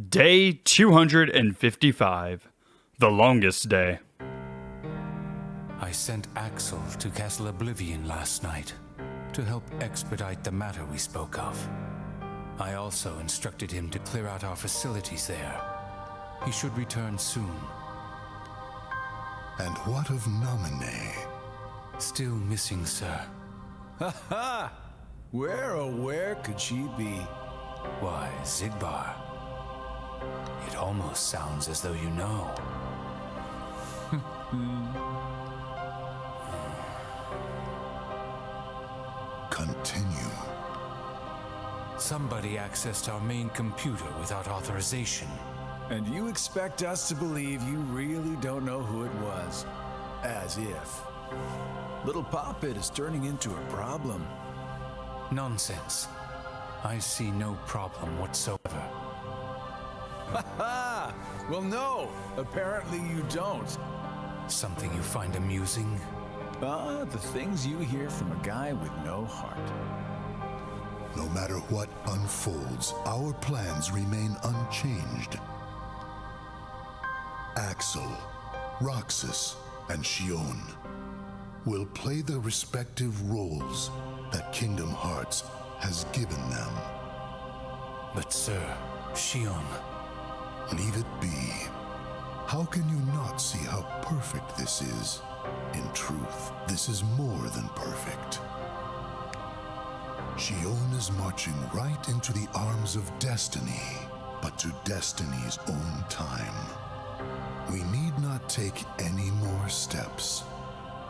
Day 255. The longest day. I sent Axel to Castle Oblivion last night to help expedite the matter we spoke of. I also instructed him to clear out our facilities there. He should return soon. And what of Naminé? Still missing, sir. Ha ha! Where could she be? Why, Xigbar. It almost sounds as though you know. Continue. Somebody accessed our main computer without authorization. And you expect us to believe you really don't know who it was? As if. Little Poppet is turning into a problem. Nonsense. I see no problem whatsoever. Ha ha! Well, no, apparently you don't. Something you find amusing? The things you hear from a guy with no heart. No matter what unfolds, our plans remain unchanged. Axel, Roxas, and Xion will play the respective roles that Kingdom Hearts has given them. But sir, Xion... Leave it be. How can you not see how perfect this is? In truth, this is more than perfect. Xion is marching right into the arms of destiny, but to destiny's own time. We need not take any more steps.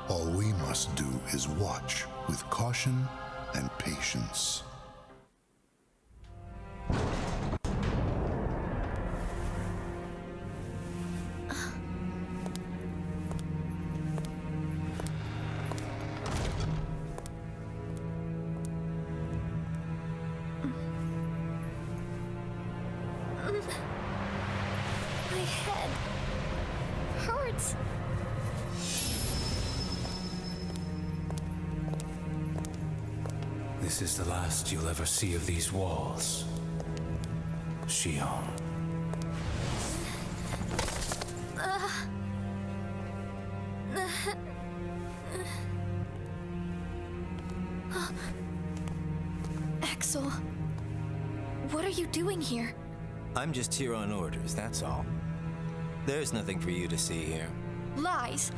All we must do is watch with caution and patience. My head hurts. This is the last you'll ever see of these walls. Xion. Axel, what are you doing here? I'm just here on orders, that's all. There's nothing for you to see here. Lies.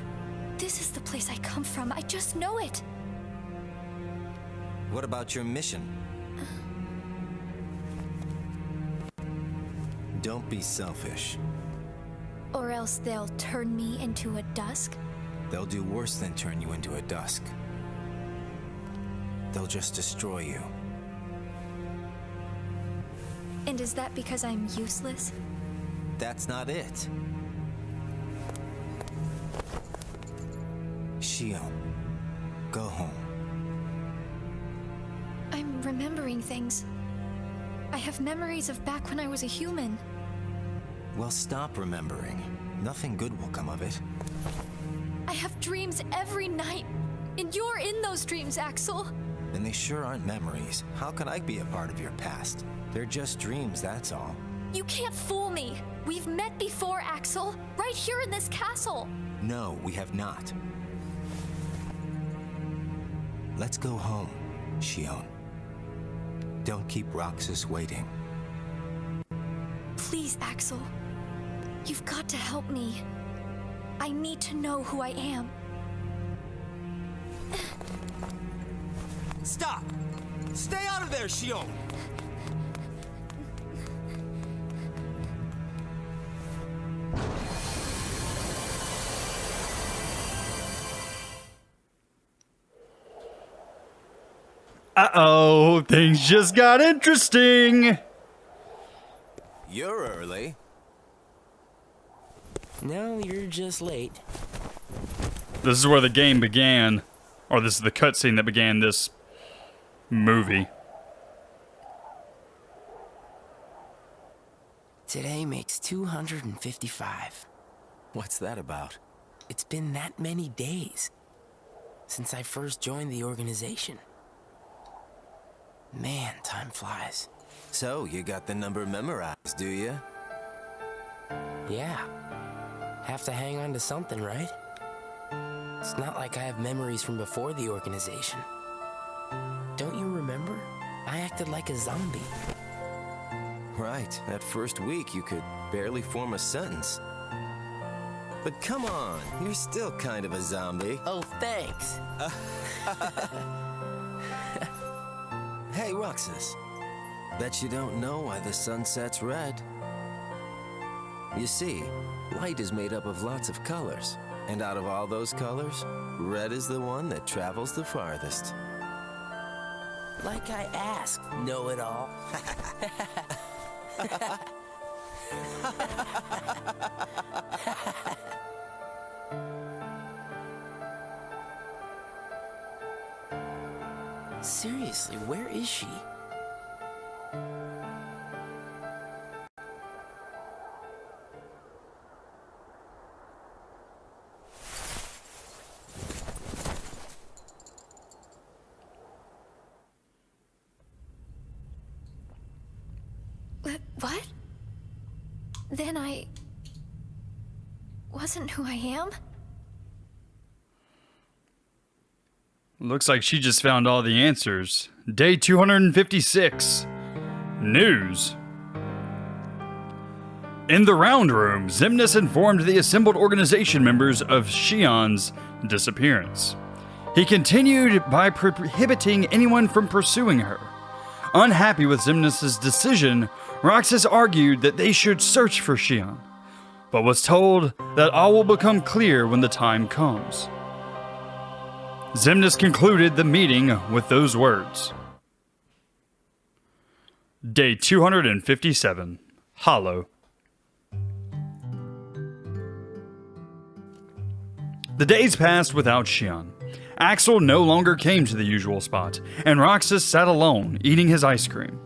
This is the place I come from. I just know it. What about your mission? Don't be selfish. Or else they'll turn me into a dusk? They'll do worse than turn you into a dusk. They'll just destroy you. And is that because I'm useless? That's not it. Xion, go home. I'm remembering things. I have memories of back when I was a human. Well, stop remembering. Nothing good will come of it. I have dreams every night. And you're in those dreams, Axel. And they sure aren't memories. How can I be a part of your past? They're just dreams, that's all. You can't fool me. We've met before, Axel. Right here in this castle. No, we have not. Let's go home, Xion. Don't keep Roxas waiting. Please, Axel. You've got to help me. I need to know who I am. Stop! Stay out of there, Xion! Uh-oh, things just got interesting. You're early. No, you're just late. This is where the game began. Or this is the cutscene that began this movie. Today makes 255. What's that about? It's been that many days since I first joined the organization. Man, time flies. So, you got the number memorized, do you? Yeah. Have to hang on to something, right? It's not like I have memories from before the organization. Don't you remember? I acted like a zombie. Right. That first week, you could barely form a sentence. But come on, you're still kind of a zombie. Oh, thanks. Hey, Roxas. Bet you don't know why the sun sets red. You see, light is made up of lots of colors. And out of all those colors, red is the one that travels the farthest. Like I asked, know-it-all. Seriously, where is she? What? Then I wasn't who I am? Looks like she just found all the answers. Day 256. News. In the round room, Xemnas informed the assembled organization members of Shion's disappearance. He continued by prohibiting anyone from pursuing her. Unhappy with Xemnas' decision, Roxas argued that they should search for Shion, but was told that all will become clear when the time comes. Xemnas concluded the meeting with those words. Day 257. Hollow. The days passed without Shion. Axel no longer came to the usual spot, and Roxas sat alone, eating his ice cream.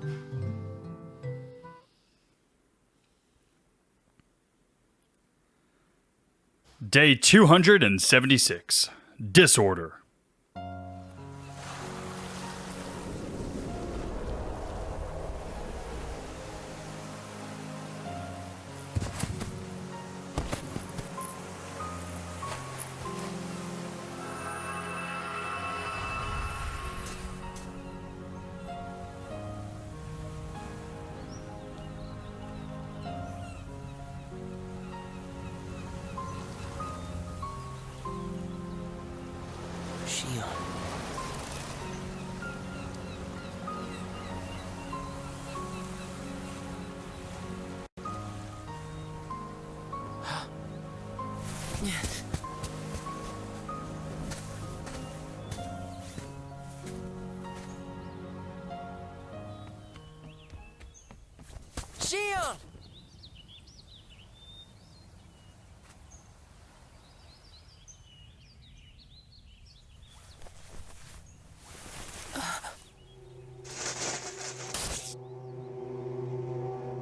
Day 276. Disorder. Shion. Shion!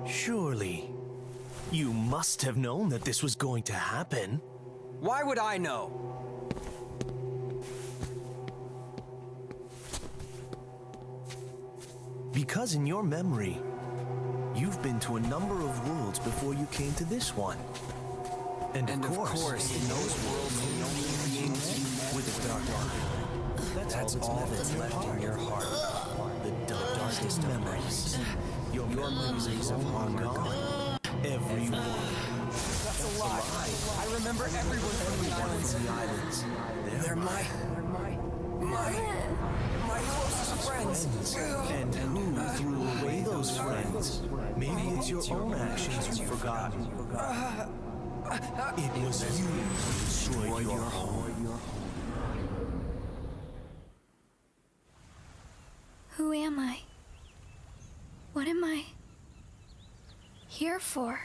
Surely, you must have known that this was going to happen. Why would I know? Because in your memory, you've been to a number of worlds before you came to this one. And of course, in those worlds, you know with the dark heart. That's all that's left in your heart. The darkest memories. Your memories of long gone. Everyone. That's a lie. I remember everyone from the islands. They're my closest friends. And who threw away those friends? Maybe it's your own actions you've forgotten. It was you who destroyed your home. Who am I? What am I here for?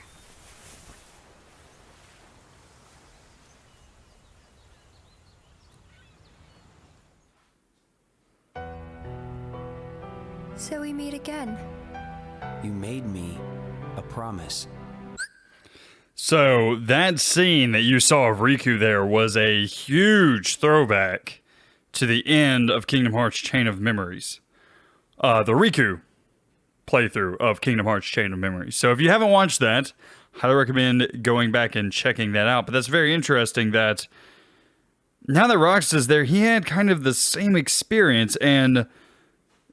So we meet again. You made me a promise. So that scene that you saw of Riku there was a huge throwback to the end of Kingdom Hearts Chain of Memories. The Riku playthrough of Kingdom Hearts Chain of Memories. So if you haven't watched that, highly recommend going back and checking that out. But that's very interesting that now that Rox is there, he had kind of the same experience, and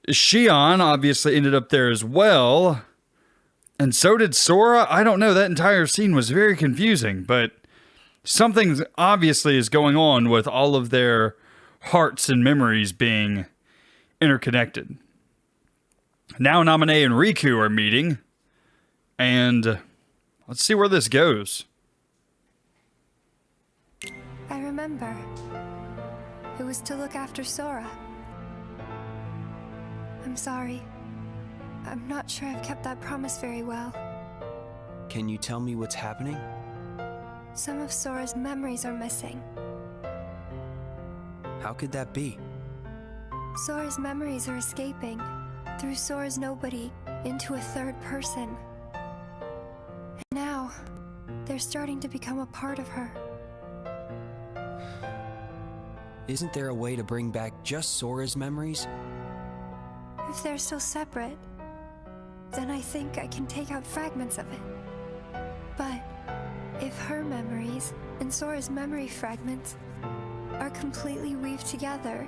Shion obviously ended up there as well. And so did Sora. I don't know. That entire scene was very confusing, but something obviously is going on with all of their hearts and memories being interconnected. Now Naminé and Riku are meeting, and let's see where this goes. I remember. It was to look after Sora. I'm sorry. I'm not sure I've kept that promise very well. Can you tell me what's happening? Some of Sora's memories are missing. How could that be? Sora's memories are escaping through Sora's nobody into a third person. And now, they're starting to become a part of her. Isn't there a way to bring back just Sora's memories? If they're still separate, then I think I can take out fragments of it. But if her memories and Sora's memory fragments are completely weaved together,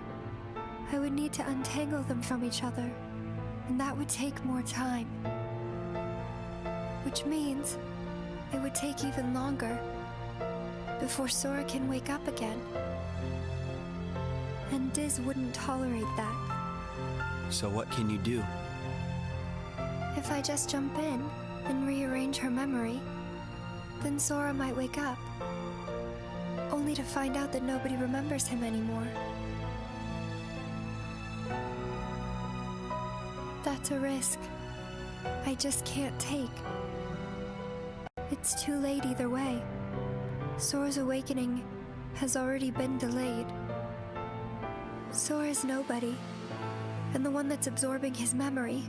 I would need to untangle them from each other, and that would take more time. Which means it would take even longer before Sora can wake up again. And Diz wouldn't tolerate that. So what can you do? If I just jump in and rearrange her memory, then Sora might wake up, only to find out that nobody remembers him anymore. That's a risk I just can't take. It's too late either way. Sora's awakening has already been delayed. Sora's nobody, and the one that's absorbing his memory.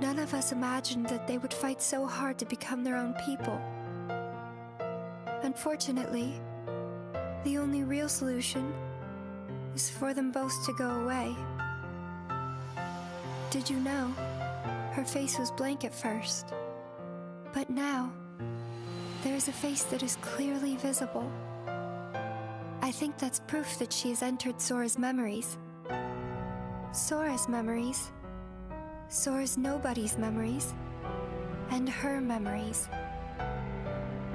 None of us imagined that they would fight so hard to become their own people. Unfortunately, the only real solution is for them both to go away. Did you know? Her face was blank at first. But now, there is a face that is clearly visible. I think that's proof that she has entered Sora's memories. Sora's memories, Sora's nobody's memories, and her memories.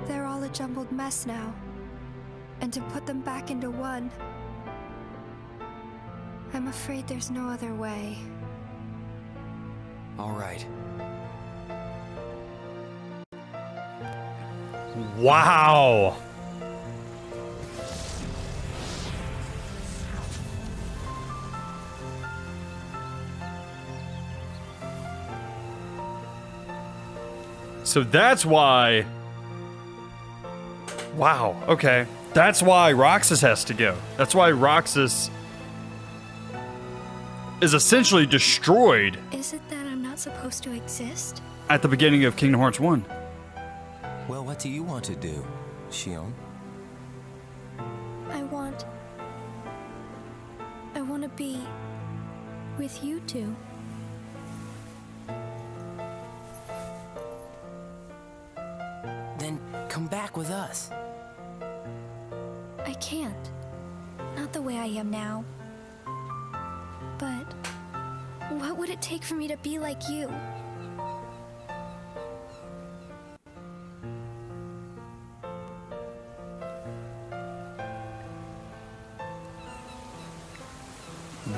They're all a jumbled mess now, and to put them back into one, I'm afraid there's no other way. All right. Wow. So that's why... Wow, okay. That's why Roxas has to go. That's why Roxas is essentially destroyed. Is it that I'm not supposed to exist? At the beginning of Kingdom Hearts 1. Well, what do you want to do, Xion? I want to be with you two. Then come back with us. I can't. Not the way I am now. But what would it take for me to be like you?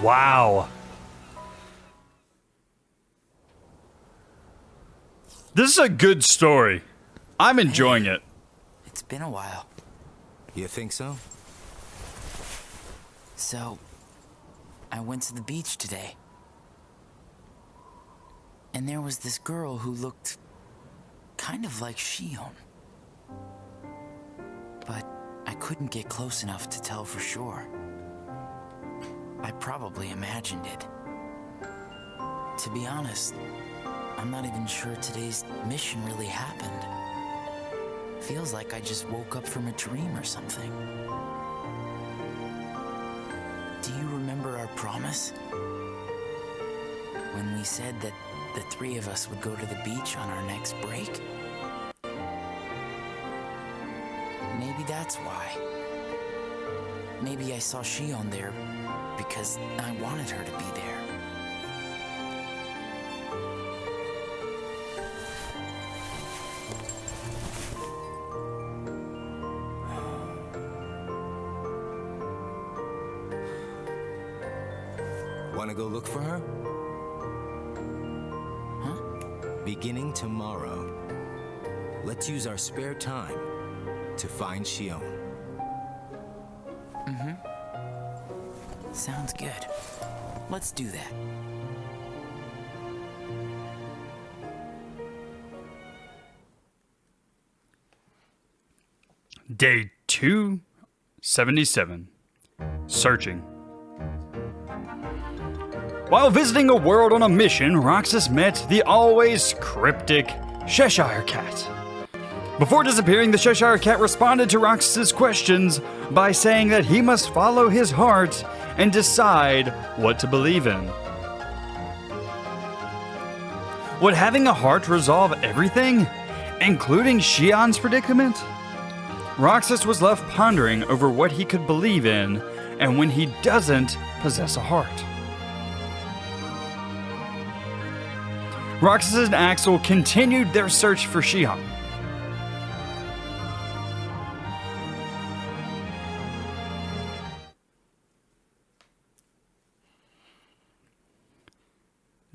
Wow. This is a good story. I'm enjoying it. It's been a while. You think so? So, I went to the beach today. And there was this girl who looked kind of like Xion. But I couldn't get close enough to tell for sure. I probably imagined it. To be honest, I'm not even sure today's mission really happened. Feels like I just woke up from a dream or something. Do you remember our promise? When we said that the three of us would go to the beach on our next break? Maybe that's why. Maybe I saw Shion there because I wanted her to be there. Want to go look for her? Huh? Beginning tomorrow, let's use our spare time to find Shion. Sounds good. Let's do that. Day 277. Searching. While visiting a world on a mission, Roxas met the always cryptic Cheshire Cat. Before disappearing, the Cheshire Cat responded to Roxas's questions by saying that he must follow his heart and decide what to believe in. Would having a heart resolve everything, including Shion's predicament? Roxas was left pondering over what he could believe in and when he doesn't possess a heart. Roxas and Axel continued their search for Shion.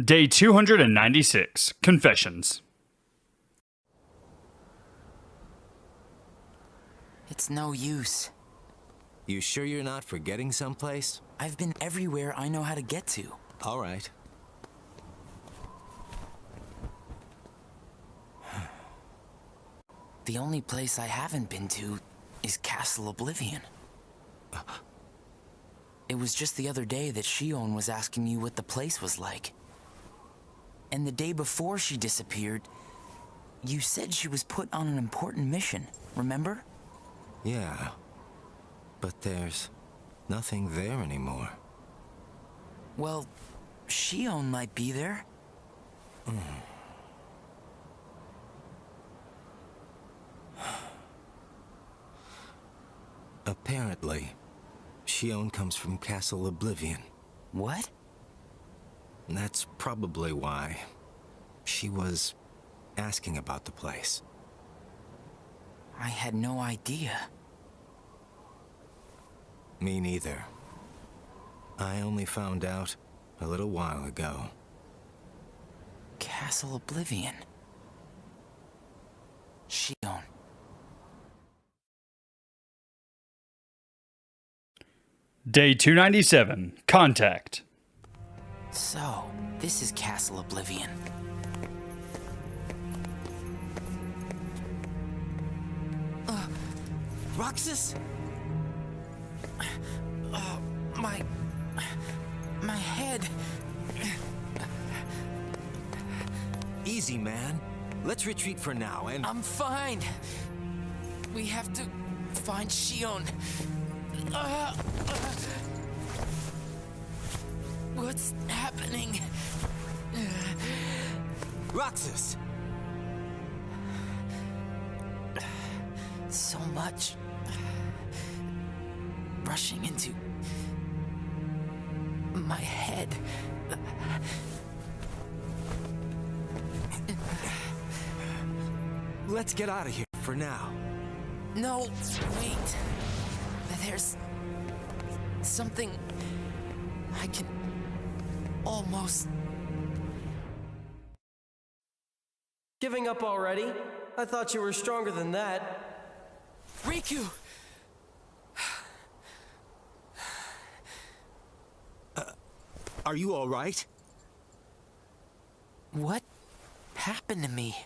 Day 296. Confessions. It's no use. You sure you're not forgetting someplace? I've been everywhere I know how to get to. All right. The only place I haven't been to is Castle Oblivion. It was just the other day that Shion was asking you what the place was like. And the day before she disappeared, you said she was put on an important mission, remember? Yeah. But there's nothing there anymore. Well, Shion might be there. Apparently, Shion comes from Castle Oblivion. What? That's probably why she was asking about the place. I had no idea. Me neither. I only found out a little while ago. Castle Oblivion. Shion. Day 297. Contact. So, this is Castle Oblivion. Roxas? My head. Easy, man. Let's retreat for now and... I'm fine. We have to find Shion. What's happening? Roxas! So much rushing into my head. Let's get out of here for now. No, wait. There's something I can almost... Giving up already? I thought you were stronger than that. Riku! Are you all right? What happened to me?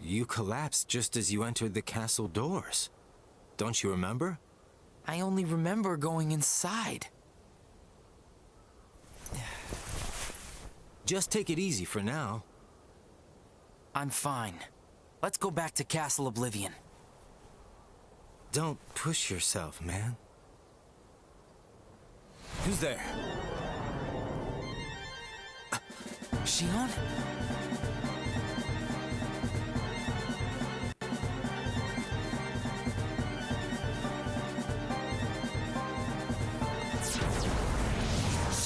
You collapsed just as you entered the castle doors. Don't you remember? I only remember going inside. Just take it easy for now. I'm fine. Let's go back to Castle Oblivion. Don't push yourself, man. Who's there? Shion?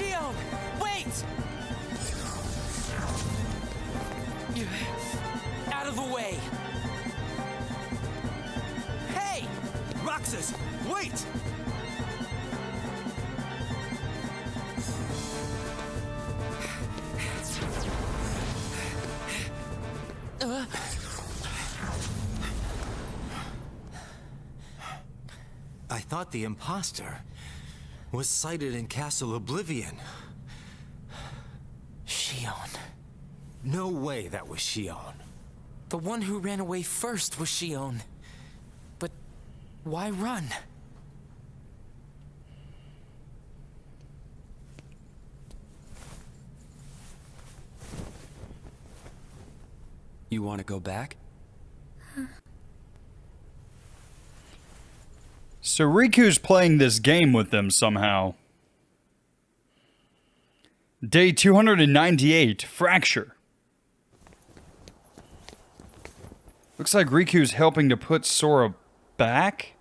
Shion, wait! Out of the way! Hey! Roxas, wait! I thought the imposter was sighted in Castle Oblivion. Shion. No way that was Shion. The one who ran away first was Shion. But why run? You want to go back? So Riku's playing this game with them somehow. Day 298, Fracture. Looks like Riku's helping to put Sora back.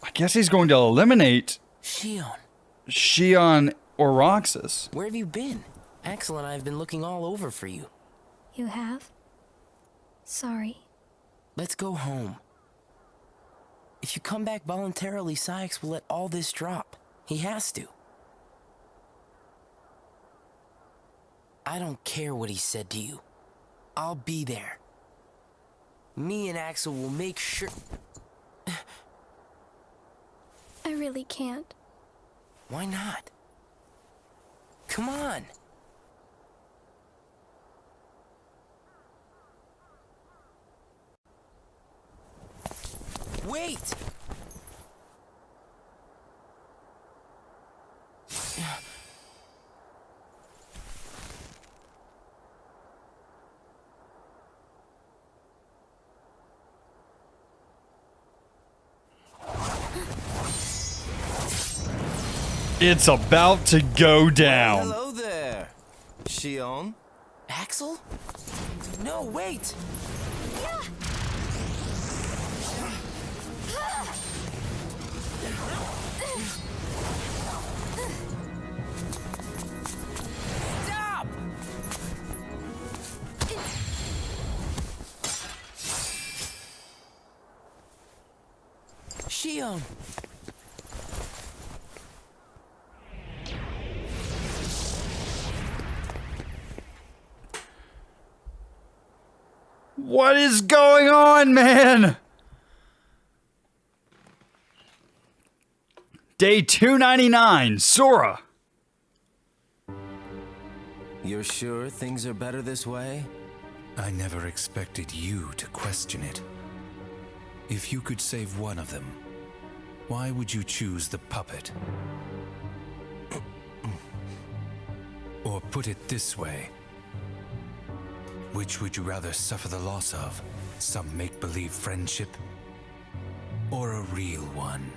I guess he's going to eliminate Shion or Roxas. Where have you been? Axel and I have been looking all over for you. You have? Sorry. Let's go home. If you come back voluntarily, Sykes will let all this drop. He has to. I don't care what he said to you. I'll be there. Me and Axel will make sure... I really can't. Why not? Come on. Wait! It's about to go down. Hello there, Shion. Axel? No, wait! Stop! Shion! What is going on, man? Day 299, Sora. You're sure things are better this way? I never expected you to question it. If you could save one of them, why would you choose the puppet? Or put it this way, which would you rather suffer the loss of? Some make-believe friendship? Or a real one?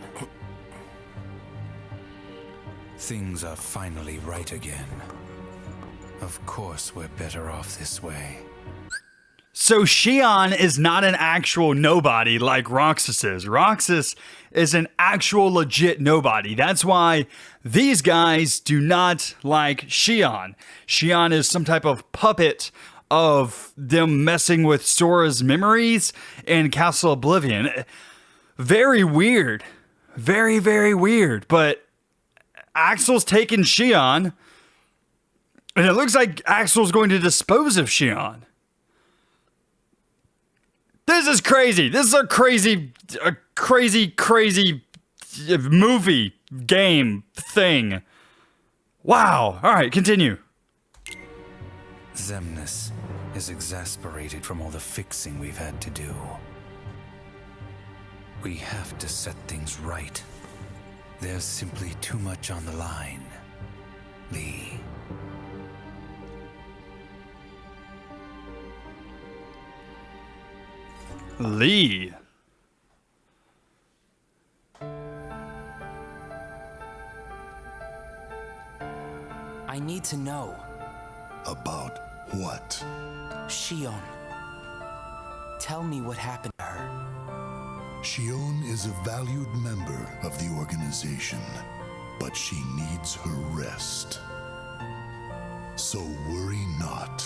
Things are finally right again. Of course we're better off this way. So Shion is not an actual nobody like Roxas is. Roxas is an actual legit nobody. That's why these guys do not like Shion. Shion is some type of puppet of them messing with Sora's memories in Castle Oblivion. Very weird. Very, very weird. But Axel's taken Shion, and it looks like Axel's going to dispose of Shion. This is crazy. This is a crazy movie, game, thing. Wow. All right, continue. Xemnas is exasperated from all the fixing we've had to do. We have to set things right. There's simply too much on the line, Lee. Lee. I need to know. About what? Shion. Tell me what happened to her. Shion is a valued member of the organization, but she needs her rest. So worry not.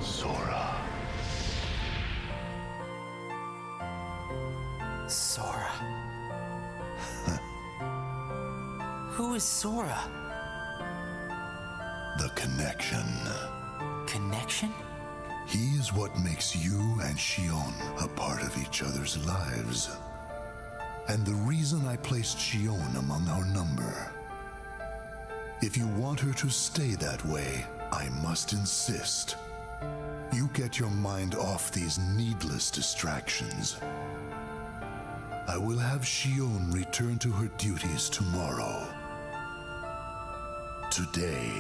Sora. Sora. Who is Sora? The connection. Connection? He is what makes you and Xion a part of each other's lives. And the reason I placed Xion among our number. If you want her to stay that way, I must insist. You get your mind off these needless distractions. I will have Xion return to her duties tomorrow. Today,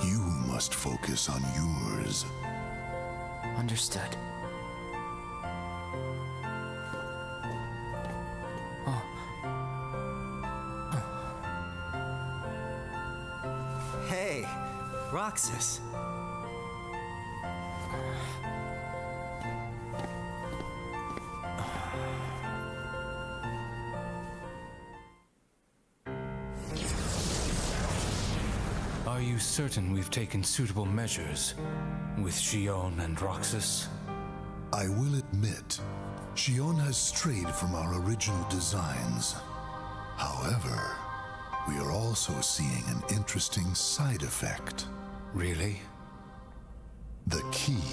you must focus on yours. Understood. Hey, Roxas. Are you certain we've taken suitable measures with Xion and Roxas? I will admit, Xion has strayed from our original designs. However, we are also seeing an interesting side effect. Really? The key.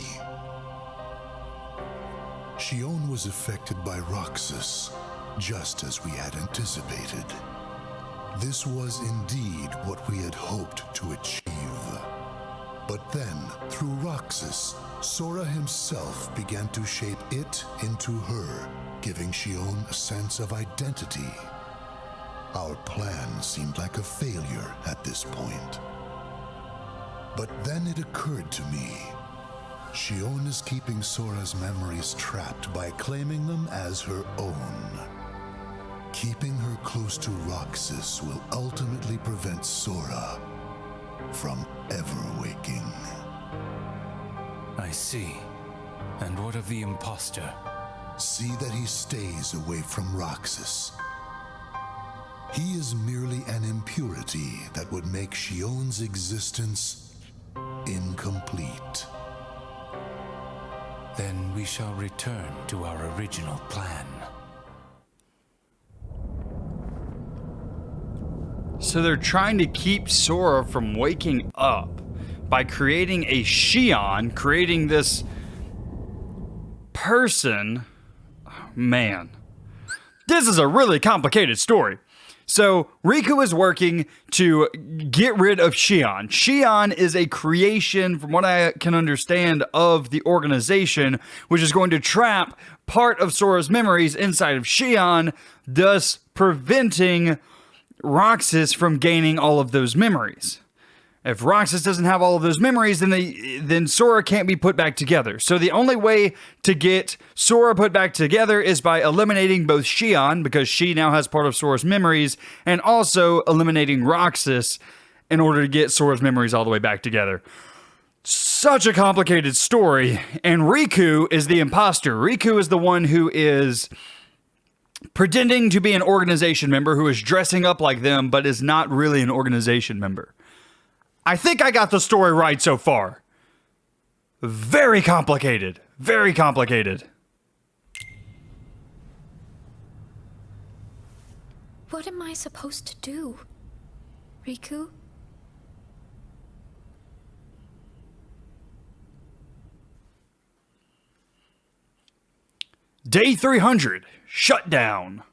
Xion was affected by Roxas, just as we had anticipated. This was indeed what we had hoped to achieve. But then, through Roxas, Sora himself began to shape it into her, giving Xion a sense of identity. Our plan seemed like a failure at this point. But then it occurred to me. Xion is keeping Sora's memories trapped by claiming them as her own. Keeping her close to Roxas will ultimately prevent Sora from ever waking. I see. And what of the imposter? See that he stays away from Roxas. He is merely an impurity that would make Xion's existence incomplete. Then we shall return to our original plan. So they're trying to keep Sora from waking up by creating a Xion, creating this person. Man, this is a really complicated story. So Riku is working to get rid of Xion. Xion is a creation, from what I can understand, of the organization, which is going to trap part of Sora's memories inside of Xion, thus preventing Roxas from gaining all of those memories. If Roxas doesn't have all of those memories, then Sora can't be put back together. So the only way to get Sora put back together is by eliminating both Xion, because she now has part of Sora's memories, and also eliminating Roxas in order to get Sora's memories all the way back together. Such a complicated story, and Riku is the imposter. Riku is the one who is pretending to be an organization member, who is dressing up like them, but is not really an organization member. I think I got the story right so far. Very complicated. Very complicated. What am I supposed to do, Riku? Day 300. Shutdown.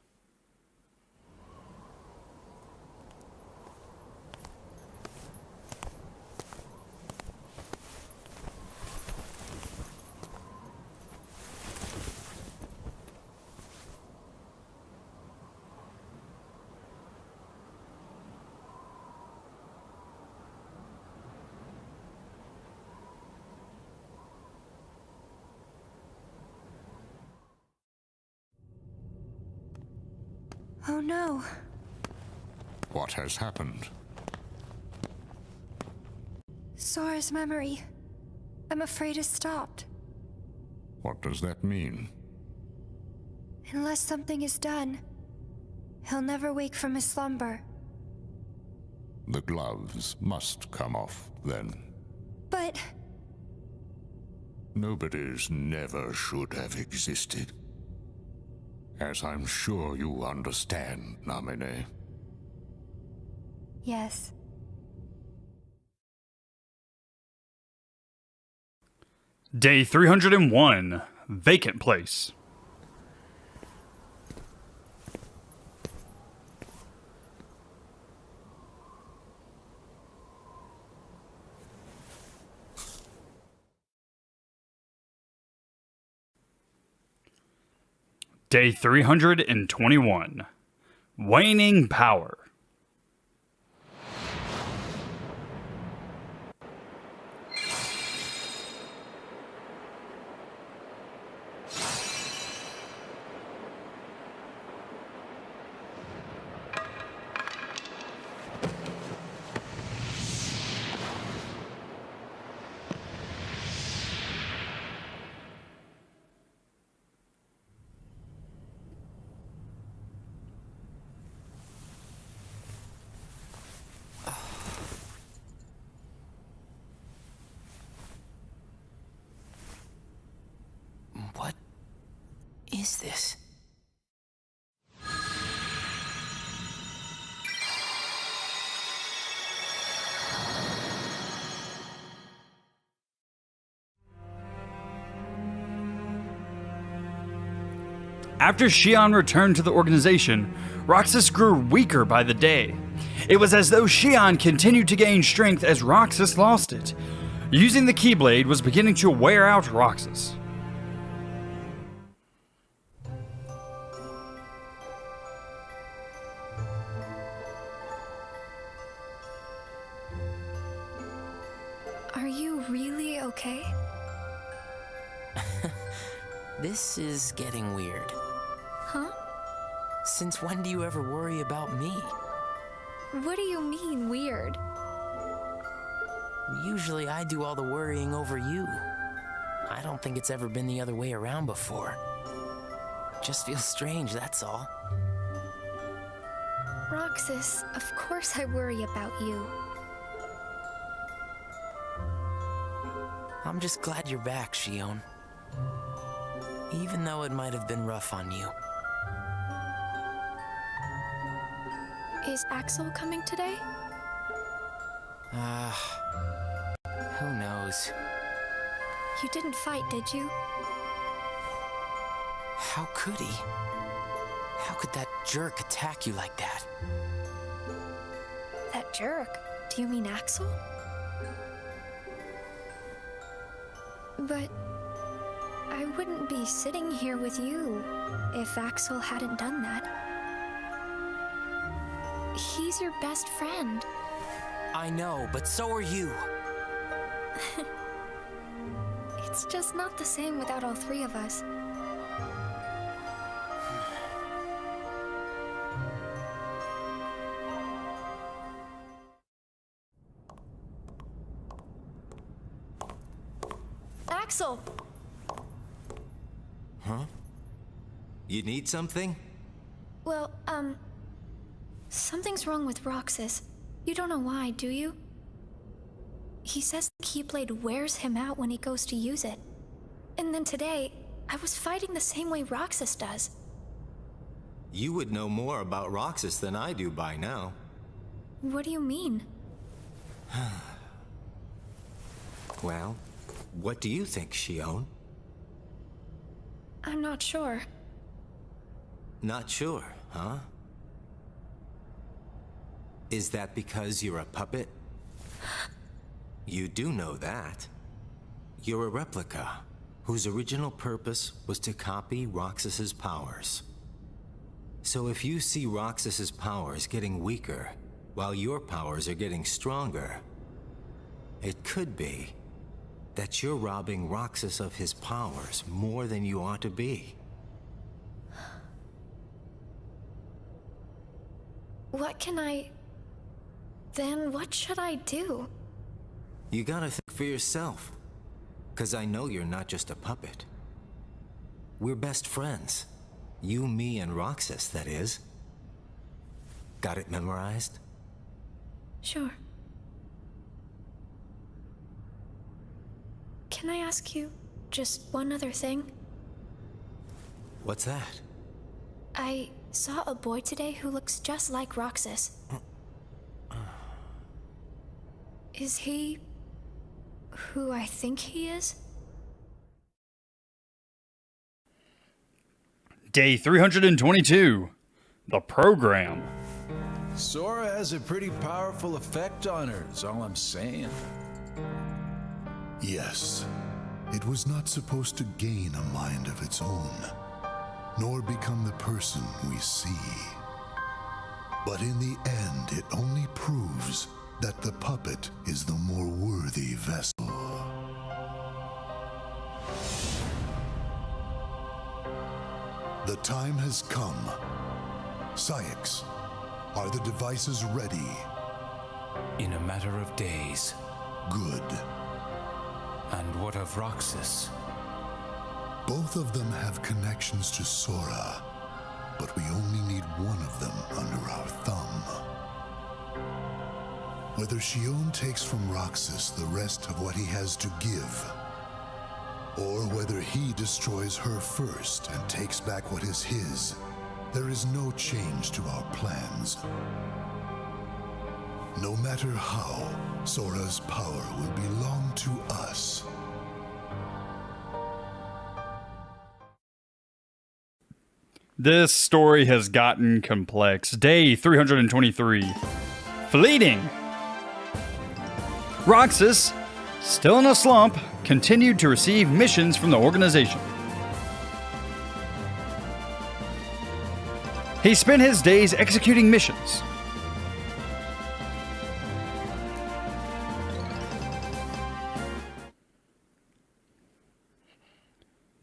Oh no. What has happened? Sora's memory. I'm afraid it stopped. What does that mean? Unless something is done, He'll never wake from his slumber. The gloves must come off, then. But... Nobody's never should have existed. As I'm sure you understand, Namine. Yes. Day 301, Vacant Place. Day 321, Waning Power. What is this? After Xion returned to the organization, Roxas grew weaker by the day. It was as though Xion continued to gain strength as Roxas lost it. Using the Keyblade was beginning to wear out Roxas. Are you really okay? This is getting weird. Huh? Since when do you ever worry about me? What do you mean, weird? Usually I do all the worrying over you. I don't think it's ever been the other way around before. Just feels strange, that's all. Roxas, of course I worry about you. I'm just glad you're back, Xion. Even though it might have been rough on you. Is Axel coming today? Who knows? You didn't fight, did you? How could he? How could that jerk attack you like that? That jerk? Do you mean Axel? But I wouldn't be sitting here with you if Axel hadn't done that. He's your best friend. I know, but so are you. It's just not the same without all three of us. Axel! Huh? You need something? Well, something's wrong with Roxas. You don't know why, do you? He says the Keyblade wears him out when he goes to use it. And then today, I was fighting the same way Roxas does. You would know more about Roxas than I do by now. What do you mean? Well, what do you think, Xion? I'm not sure. Not sure, huh? Is that because you're a puppet? You do know that. You're a replica, whose original purpose was to copy Roxas's powers. So if you see Roxas's powers getting weaker, while your powers are getting stronger, it could be that you're robbing Roxas of his powers more than you ought to be. What can I... Then what should I do? You gotta think for yourself. 'Cause I know you're not just a puppet. We're best friends. You, me, and Roxas, that is. Got it memorized? Sure. Can I ask you just one other thing? What's that? I saw a boy today who looks just like Roxas. Is he who I think he is? Day 322. The program. Sora has a pretty powerful effect on her, is all I'm saying. Yes, it was not supposed to gain a mind of its own, nor become the person we see. But in the end, it only proves that the puppet is the more worthy vessel. The time has come. Saïx, are the devices ready? In a matter of days. Good. And what of Roxas? Both of them have connections to Sora, but we only need one of them under our thumb. Whether Xion takes from Roxas the rest of what he has to give, or whether he destroys her first and takes back what is his, there is no change to our plans. No matter how, Sora's power will belong to us. This story has gotten complex. Day 323. Fleeting. Roxas, still in a slump, continued to receive missions from the organization. He spent his days executing missions.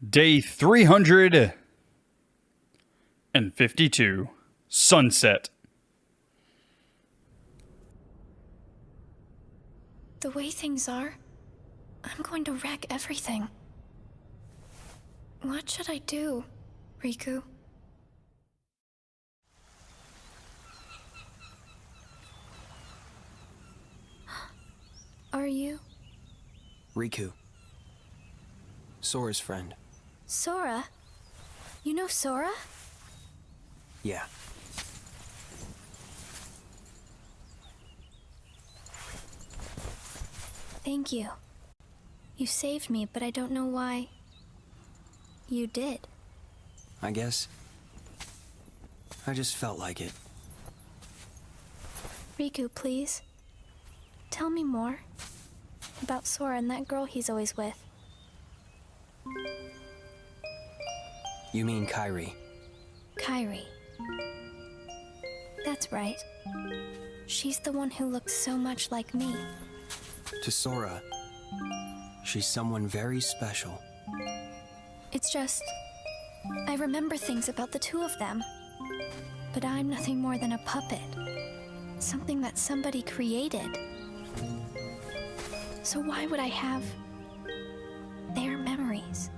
Day 352. Sunset. The way things are, I'm going to wreck everything. What should I do, Riku? Are you? Riku. Sora's friend. Sora? You know Sora? Yeah. Thank you. You saved me, but I don't know why you did. I guess I just felt like it. Riku, please. Tell me more about Sora and that girl he's always with. You mean Kairi? Kairi. That's right. She's the one who looks so much like me. To Sora, she's someone very special. It's just, I remember things about the two of them. But I'm nothing more than a puppet. Something that somebody created. So why would I have their memories?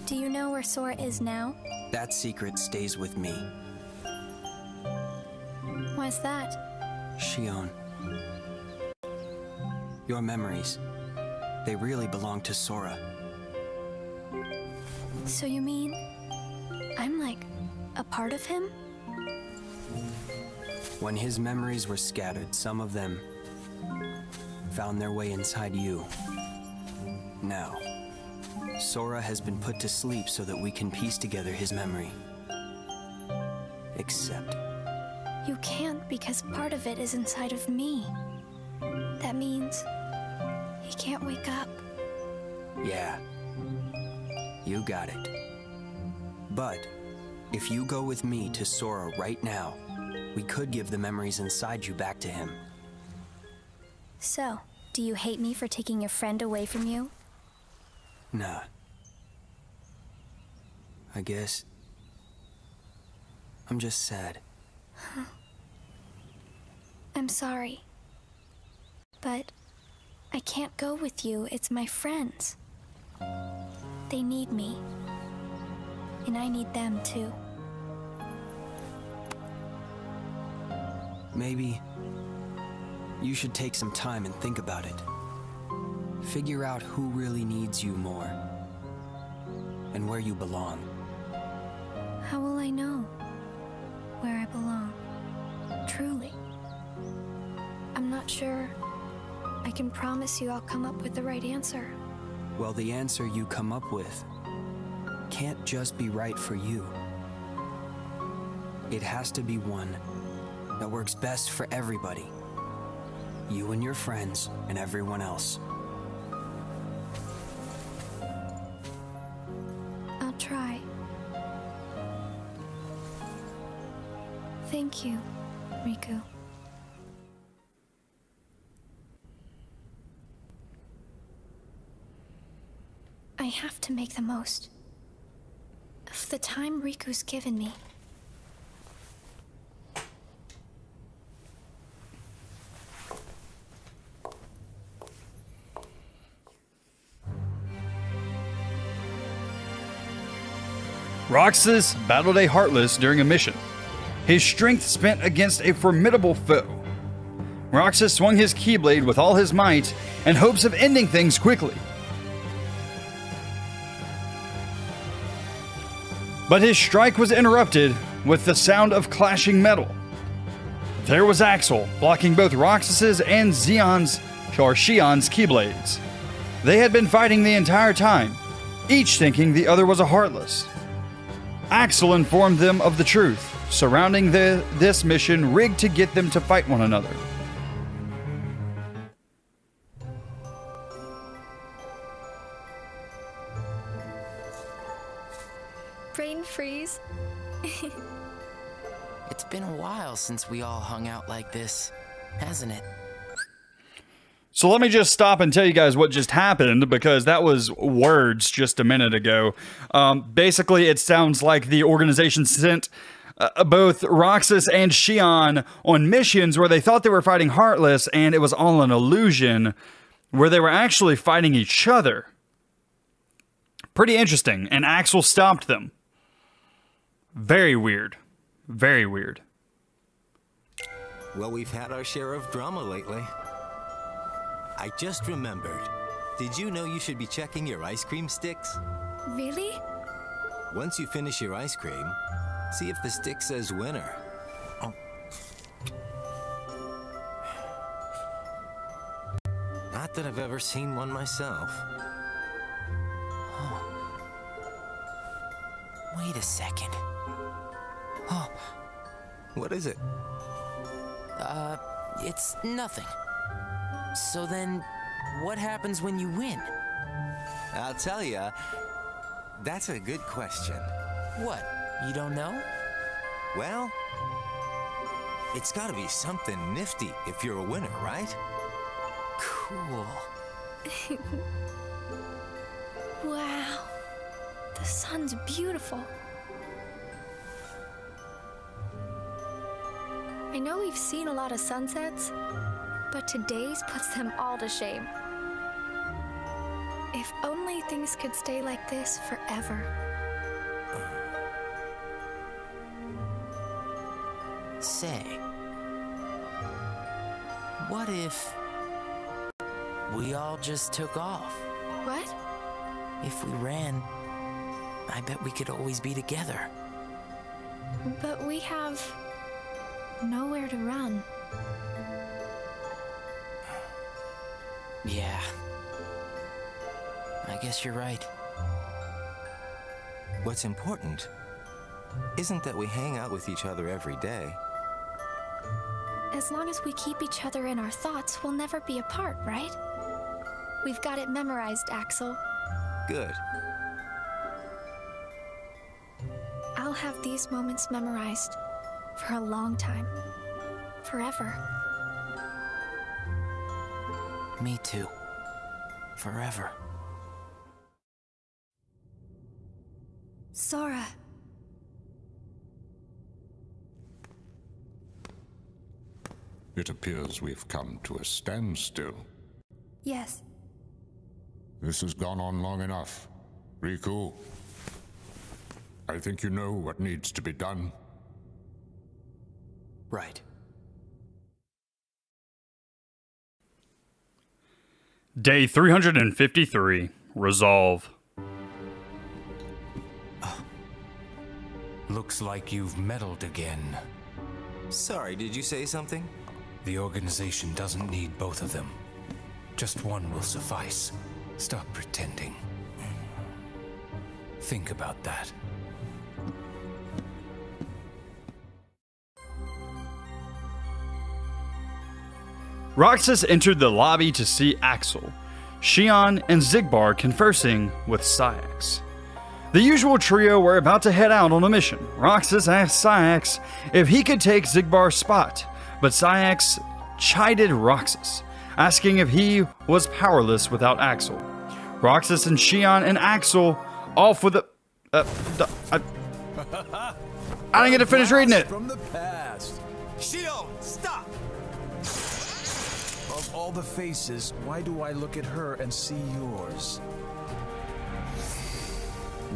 Do you know where Sora is now? That secret stays with me. Why's that? Xion. Your memories, they really belong to Sora. So you mean I'm like a part of him? When his memories were scattered, some of them found their way inside you. Now, Sora has been put to sleep so that we can piece together his memory. Except... You can't, because part of it is inside of me. That means he can't wake up. Yeah. You got it. But if you go with me to Sora right now, we could give the memories inside you back to him. So, do you hate me for taking your friend away from you? Nah. I guess... I'm just sad. I'm sorry. But I can't go with you. It's my friends. They need me. And I need them too. Maybe you should take some time and think about it. Figure out who really needs you more, and where you belong. How will I know where I belong? Truly. I'm not sure I can promise you I'll come up with the right answer. Well, the answer you come up with can't just be right for you. It has to be one that works best for everybody. You and your friends and everyone else. I'll try. Thank you, Riku. I have to make the most of the time Riku's given me. Roxas battled a Heartless during a mission, his strength spent against a formidable foe. Roxas swung his Keyblade with all his might in hopes of ending things quickly. But his strike was interrupted with the sound of clashing metal. There was Axel, blocking both Roxas's and Xion's Keyblades. They had been fighting the entire time, each thinking the other was a Heartless. Axel informed them of the truth, surrounding this mission rigged to get them to fight one another. Brain freeze. It's been a while since we all hung out like this, hasn't it? So let me just stop and tell you guys what just happened, because that was words just a minute ago. Basically, it sounds like the organization sent both Roxas and Xion on missions where they thought they were fighting Heartless, and it was all an illusion, where they were actually fighting each other. Pretty interesting, and Axel stopped them. Very weird. Very weird. Well, we've had our share of drama lately. I just remembered. Did you know you should be checking your ice cream sticks? Really? Once you finish your ice cream, see if the stick says winner. Oh. Not that I've ever seen one myself. Oh. Wait a second. Oh. What is it? It's nothing. So then, what happens when you win? I'll tell ya. That's a good question. What? You don't know? Well, it's gotta be something nifty if you're a winner, right? Cool. Wow. The sun's beautiful. I know we've seen a lot of sunsets, but today's puts them all to shame. If only things could stay like this forever. Say, what if we all just took off? What? If we ran, I bet we could always be together. But we have nowhere to run. Yeah. I guess you're right. What's important isn't that we hang out with each other every day. As long as we keep each other in our thoughts, we'll never be apart, right? We've got it memorized, Axel. Good. I'll have these moments memorized for a long time. Forever. Me too. Forever. Sora. It appears we've come to a standstill. Yes. This has gone on long enough. Riku, I think you know what needs to be done. Right. Day 353. Resolve. Looks like you've meddled again. Sorry, did you say something? The organization doesn't need both of them. Just one will suffice. Stop pretending. Think about that. Roxas entered the lobby to see Axel, Shion, and Xigbar conversing with Saïx. The usual trio were about to head out on a mission. Roxas asked Saïx if he could take Xigbar's spot, but Saïx chided Roxas, asking if he was powerless without Axel. Roxas and Shion and Axel off with a... I didn't get to finish reading it. From the past. Shion, stop! Of all the faces, why do I look at her and see yours?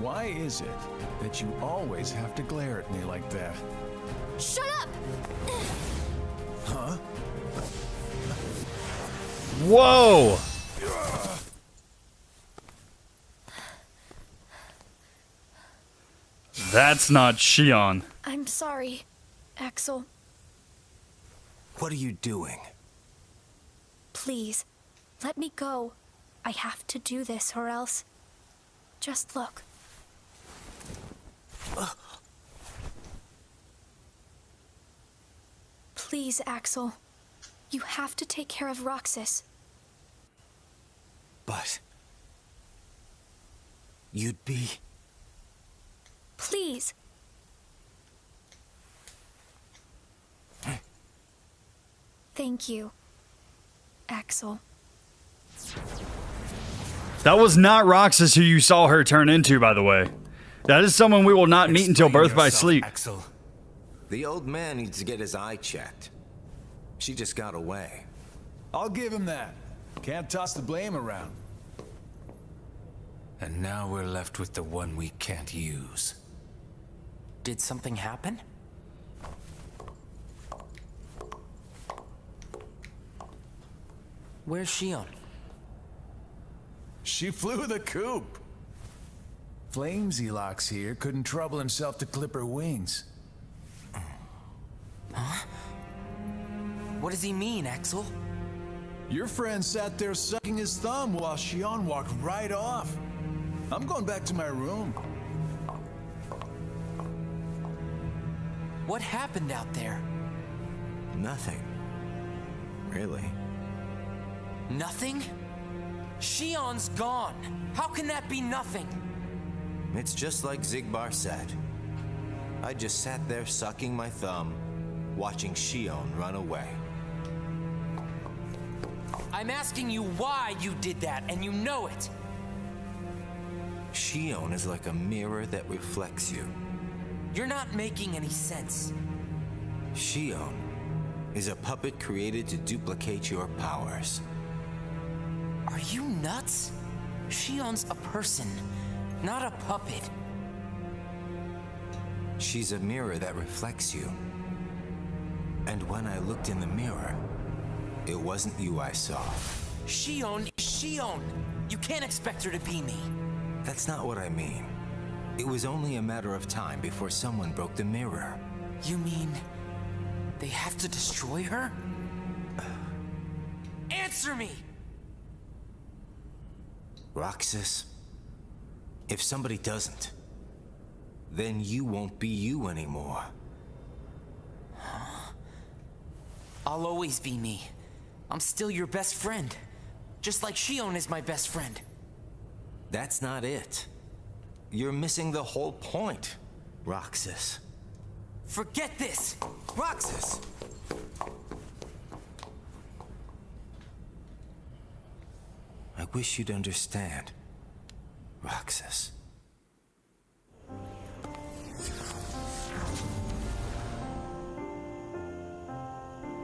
Why is it that you always have to glare at me like that? Shut up! Huh? Whoa! That's not Shion. I'm sorry, Axel. What are you doing? Please, let me go. I have to do this or else... Just look. Please, Axel. You have to take care of Roxas. But... you'd be... Please. Thank you, Axel. That was not Roxas who you saw her turn into, by the way. That is someone we will not meet until Birth by Sleep. Axel. The old man needs to get his eye checked. She just got away. I'll give him that. Can't toss the blame around. And now we're left with the one we can't use. Did something happen? Where's Shion? She flew the coop. Flameselox here couldn't trouble himself to clip her wings. Huh? What does he mean, Axel? Your friend sat there sucking his thumb while Shion walked right off. I'm going back to my room. What happened out there? Nothing. Really. Nothing? Shion's gone. How can that be nothing? It's just like Xigbar said. I just sat there sucking my thumb, watching Shion run away. I'm asking you why you did that, and you know it. Shion is like a mirror that reflects you. You're not making any sense. Shion is a puppet created to duplicate your powers. Are you nuts? Shion's a person, not a puppet. She's a mirror that reflects you. And when I looked in the mirror, it wasn't you I saw. Shion is Shion. You can't expect her to be me. That's not what I mean. It was only a matter of time before someone broke the mirror. You mean they have to destroy her? Answer me! Roxas, if somebody doesn't, then you won't be you anymore. Huh? I'll always be me. I'm still your best friend. Just like Shion is my best friend. That's not it. You're missing the whole point, Roxas. Forget this! Roxas! I wish you'd understand, Roxas.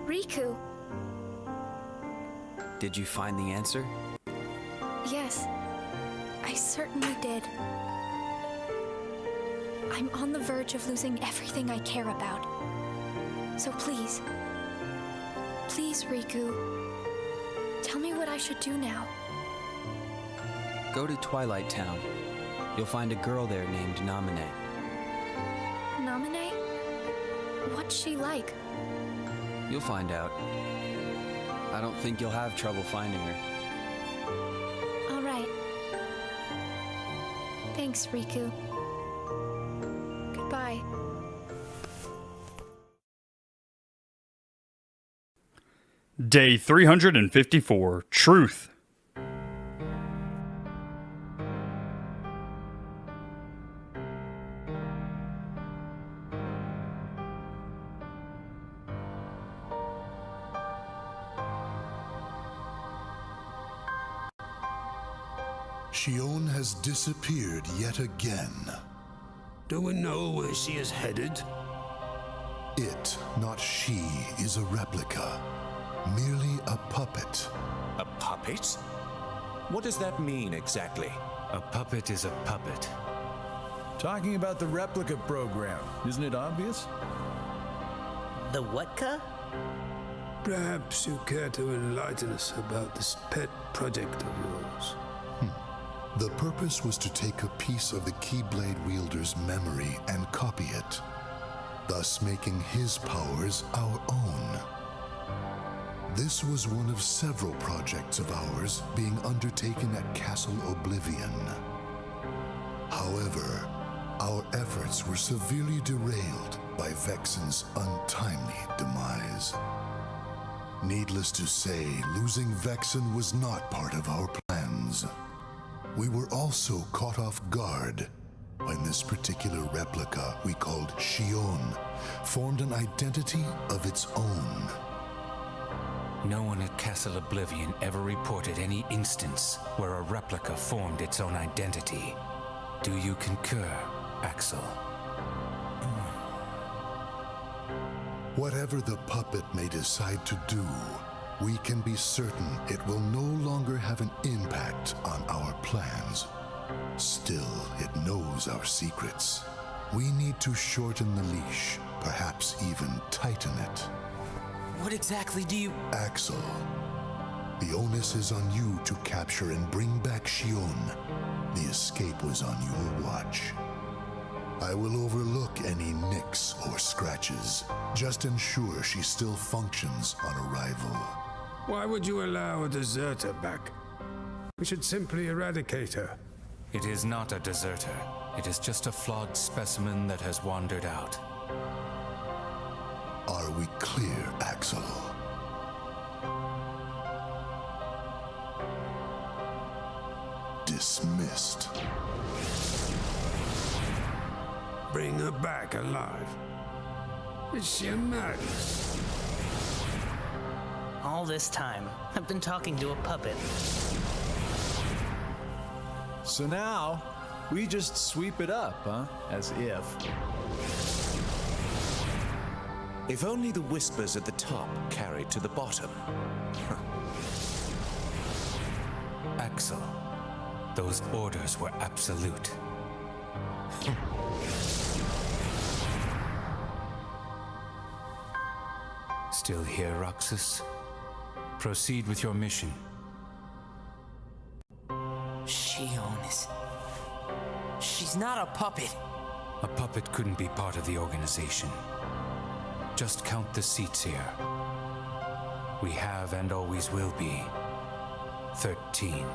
Riku. Did you find the answer? Yes, I certainly did. I'm on the verge of losing everything I care about. So please, Riku, tell me what I should do now. Go to Twilight Town. You'll find a girl there named Naminé. Naminé? What's she like? You'll find out. I don't think you'll have trouble finding her. All right. Thanks, Riku. Goodbye. Day 354, Truth. Xion has disappeared yet again. Do we know where she is headed? It, not she, is a replica. Merely a puppet. A puppet? What does that mean exactly? A puppet is a puppet. Talking about the replica program, isn't it obvious? The what-ka? Perhaps you care to enlighten us about this pet project of yours. The purpose was to take a piece of the Keyblade wielder's memory and copy it, thus making his powers our own. This was one of several projects of ours being undertaken at Castle Oblivion. However, our efforts were severely derailed by Vexen's untimely demise. Needless to say, losing Vexen was not part of our plans. We were also caught off guard when this particular replica we called Xion formed an identity of its own. No one at Castle Oblivion ever reported any instance where a replica formed its own identity. Do you concur, Axel? Whatever the puppet may decide to do, we can be certain it will no longer have an impact on our plans. Still, it knows our secrets. We need to shorten the leash, perhaps even tighten it. What exactly do you... Axel, the onus is on you to capture and bring back Xion. The escape was on your watch. I will overlook any nicks or scratches. Just ensure she still functions on arrival. Why would you allow a deserter back? We should simply eradicate her. It is not a deserter. It is just a flawed specimen that has wandered out. Are we clear, Axel? Dismissed. Bring her back alive. Is she a madness? All this time, I've been talking to a puppet. So now, we just sweep it up, huh? As if. If only the whispers at the top carried to the bottom. Axel, those orders were absolute. Still here, Roxas? Proceed with your mission. Xion is... She's not a puppet. A puppet couldn't be part of the organization. Just count the seats here. We have and always will be 13.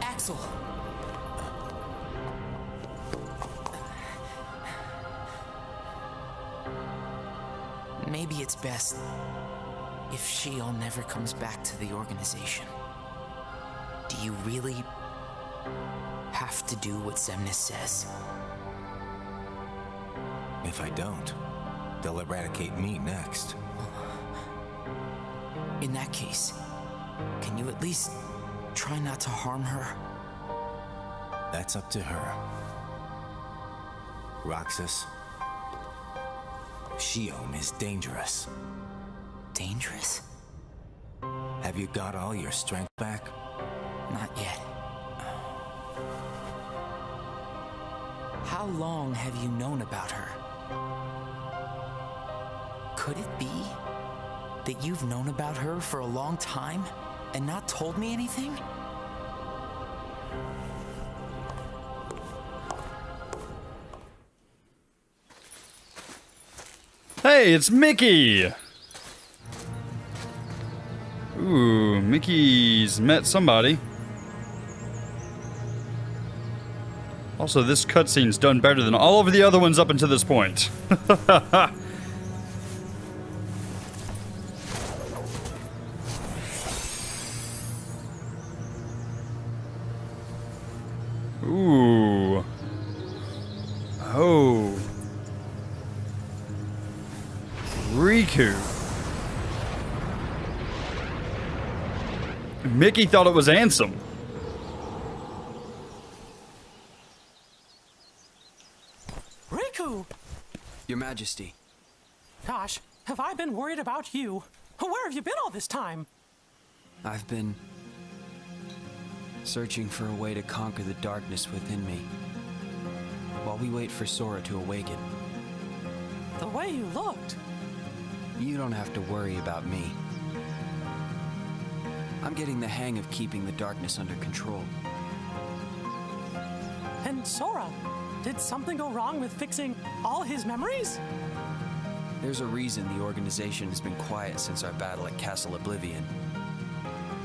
Axel! Maybe it's best if Xion never comes back to the organization. Do you really have to do what Xemnas says? If I don't, they'll eradicate me next. In that case, can you at least try not to harm her? That's up to her. Roxas, Xion is dangerous. Dangerous? Have you got all your strength back? Not yet. How long have you known about her? Could it be that you've known about her for a long time and not told me anything? Hey, it's Mickey! Ooh, Mickey's met somebody. Also, this cutscene's done better than all of the other ones up until this point. Ooh. Oh. Riku. Mickey thought it was Ansem. Riku! Your Majesty. Gosh, have I been worried about you? Where have you been all this time? I've been searching for a way to conquer the darkness within me, while we wait for Sora to awaken. The way you looked. You don't have to worry about me. I'm getting the hang of keeping the darkness under control. And Sora, did something go wrong with fixing all his memories? There's a reason the organization has been quiet since our battle at Castle Oblivion.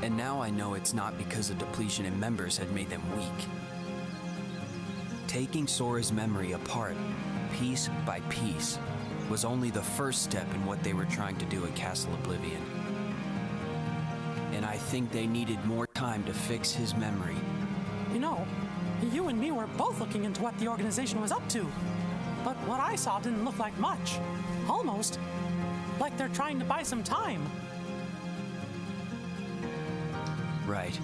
And now I know it's not because a depletion in members had made them weak. Taking Sora's memory apart, piece by piece, was only the first step in what they were trying to do at Castle Oblivion. And I think they needed more time to fix his memory. You know, you and me were both looking into what the organization was up to. But what I saw didn't look like much. Almost like they're trying to buy some time. Right.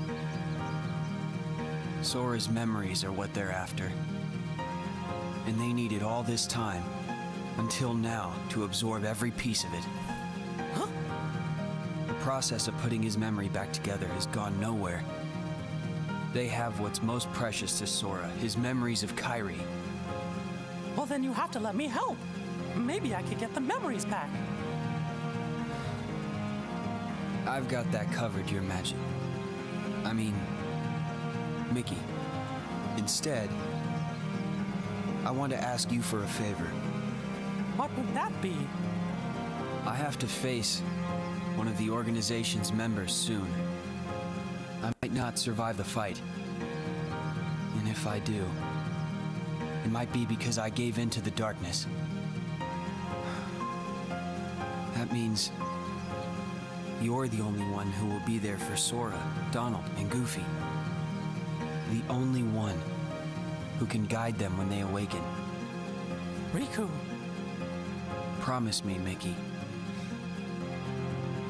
Sora's memories are what they're after. And they needed all this time, until now, to absorb every piece of it. Huh? The process of putting his memory back together has gone nowhere. They have what's most precious to Sora, his memories of Kairi. Well, then you have to let me help. Maybe I could get the memories back. I've got that covered, Your Majesty. I mean, Mickey. Instead, I want to ask you for a favor. What would that be? I have to face one of the organization's members soon. I might not survive the fight. And if I do, it might be because I gave in to the darkness. That means you're the only one who will be there for Sora, Donald, and Goofy. The only one who can guide them when they awaken. Riku. Promise me, Mickey.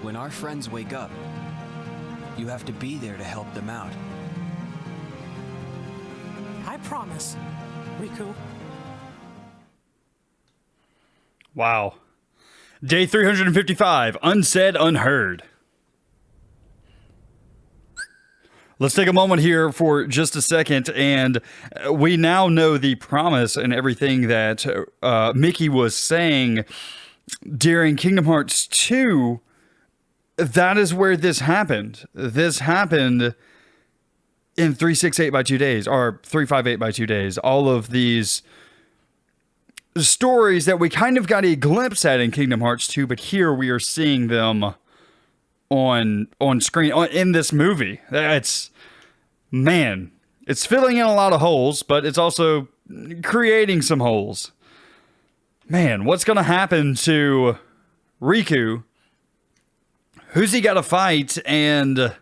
When our friends wake up, you have to be there to help them out. I promise, Riku. Wow. Day 355, Unsaid, Unheard. Let's take a moment here for just a second, and we now know the promise and everything that Mickey was saying during Kingdom Hearts 2. That is where this happened. This happened in 368 by 2 days, or 358 by 2 days. All of these stories that we kind of got a glimpse at in Kingdom Hearts 2, but here we are seeing them on screen in this movie. It's filling in a lot of holes, but it's also creating some holes. Man, what's going to happen to Riku? Who's he got to fight? And,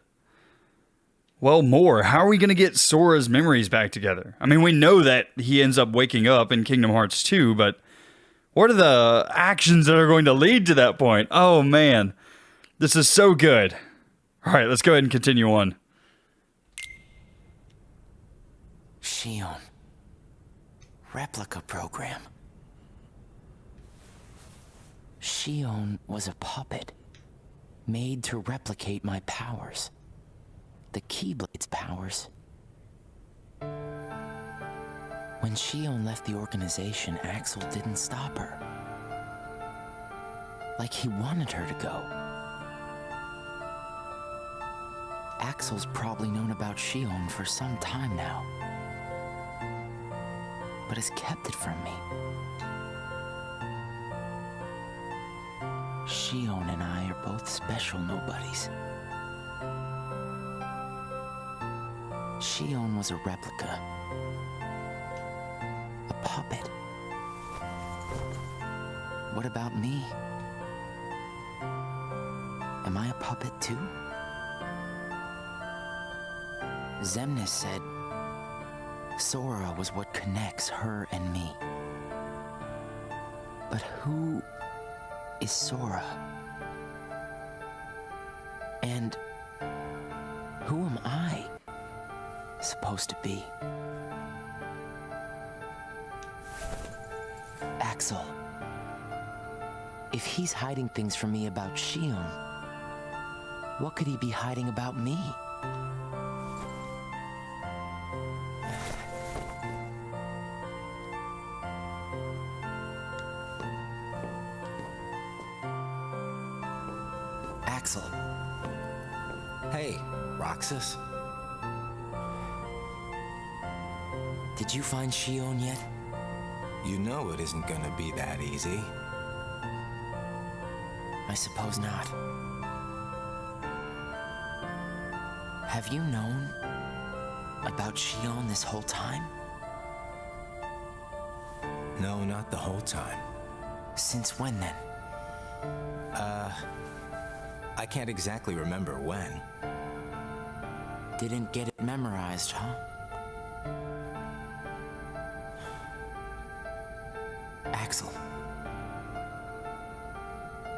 well, more. How are we going to get Sora's memories back together? I mean, we know that he ends up waking up in Kingdom Hearts 2, but what are the actions that are going to lead to that point? Oh, man. This is so good. All right, let's go ahead and continue on. Xion. Replica program. Xion was a puppet, made to replicate my powers. The Keyblade's powers. When Xion left the organization, Axel didn't stop her. Like he wanted her to go. Axel's probably known about Xion for some time now, but has kept it from me. Shion and I are both special nobodies. Shion was a replica. A puppet. What about me? Am I a puppet too? Xemnas said Sora was what connects her and me. But who is Sora? And who am I supposed to be? Axel. If he's hiding things from me about Shion, what could he be hiding about me? Axel. Hey, Roxas. Did you find Shion yet? You know it isn't gonna be that easy. I suppose not. Have you known about Shion this whole time? No, not the whole time. Since when then? I can't exactly remember when. Didn't get it memorized, huh? Axel.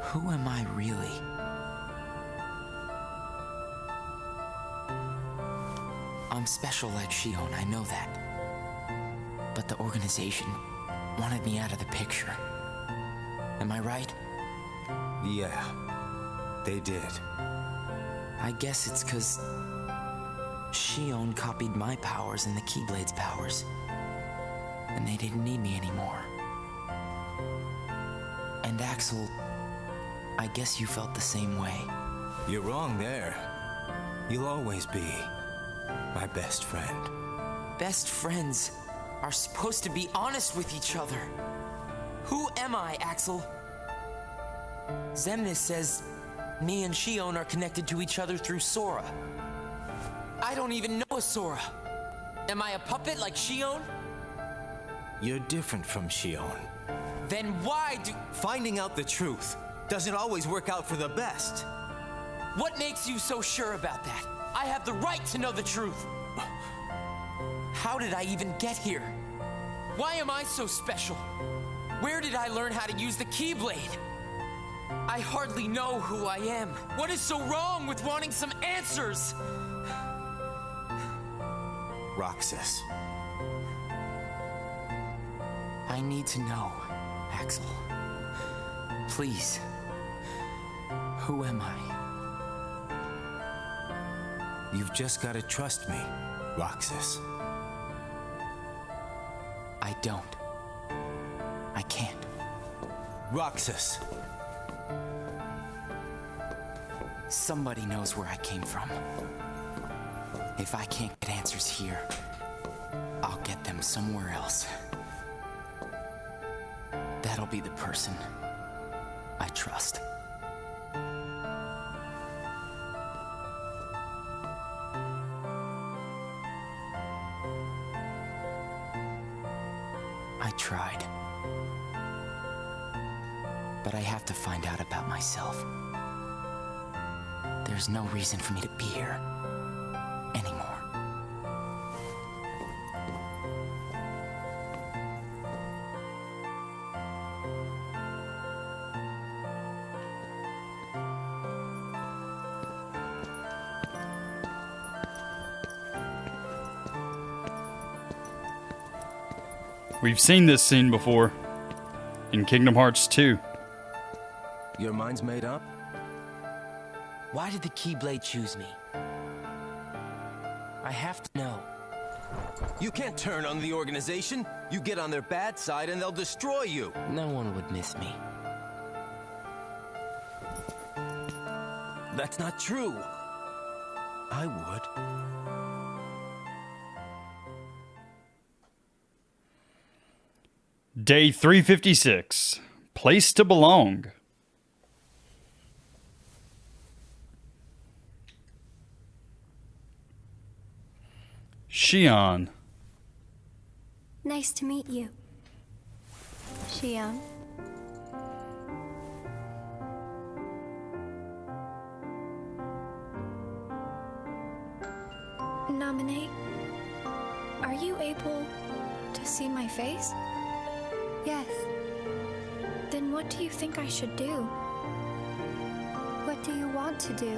Who am I really? I'm special like Shion, I know that. But the organization wanted me out of the picture. Am I right? Yeah, they did. I guess it's 'cause Shion copied my powers and the Keyblade's powers. And they didn't need me anymore. And Axel, I guess you felt the same way. You're wrong there. You'll always be my best friend. Best friends are supposed to be honest with each other. Who am I, Axel? Xemnas says me and Shion are connected to each other through Sora. I don't even know a Sora. Am I a puppet like Shion? You're different from Shion. Then why do... Finding out the truth doesn't always work out for the best. What makes you so sure about that? I have the right to know the truth. How did I even get here? Why am I so special? Where did I learn how to use the Keyblade? I hardly know who I am. What is so wrong with wanting some answers? Roxas. I need to know, Axel. Please. Who am I? You've just gotta trust me, Roxas. I don't. I can't. Roxas. Somebody knows where I came from. If I can't get answers here, I'll get them somewhere else. That'll be the person I trust. I tried. But I have to find out about myself. There's no reason for me to be here anymore. We've seen this scene before in Kingdom Hearts 2. Your mind's made up? Why did the Keyblade choose me? I have to know. You can't turn on the organization. You get on their bad side and they'll destroy you. No one would miss me. That's not true. I would. Day 356. Place to belong. Shion. Nice to meet you, Shion. Naminé, are you able to see my face? Yes. Then what do you think I should do? What do you want to do?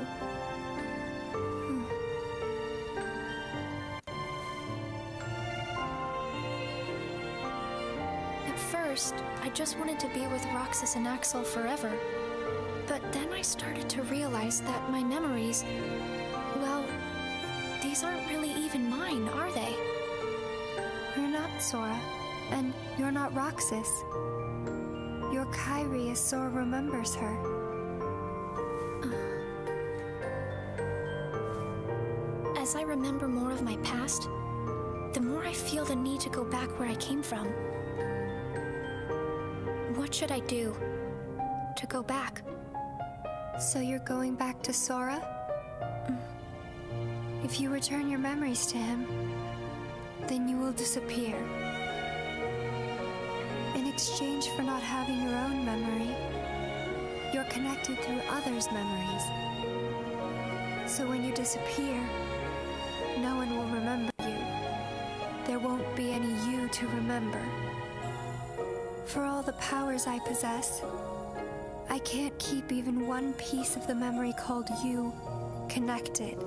At first, I just wanted to be with Roxas and Axel forever. But then I started to realize that my memories, well, these aren't really even mine, are they? You're not Sora, and you're not Roxas. You're Kairi as Sora remembers her. As I remember more of my past, the more I feel the need to go back where I came from. What should I do to go back? So you're going back to Sora? If you return your memories to him, then you will disappear. In exchange for not having your own memory, you're connected through others' memories. So when you disappear, no one will remember you. There won't be any you to remember. For all the powers I possess, I can't keep even one piece of the memory called you connected.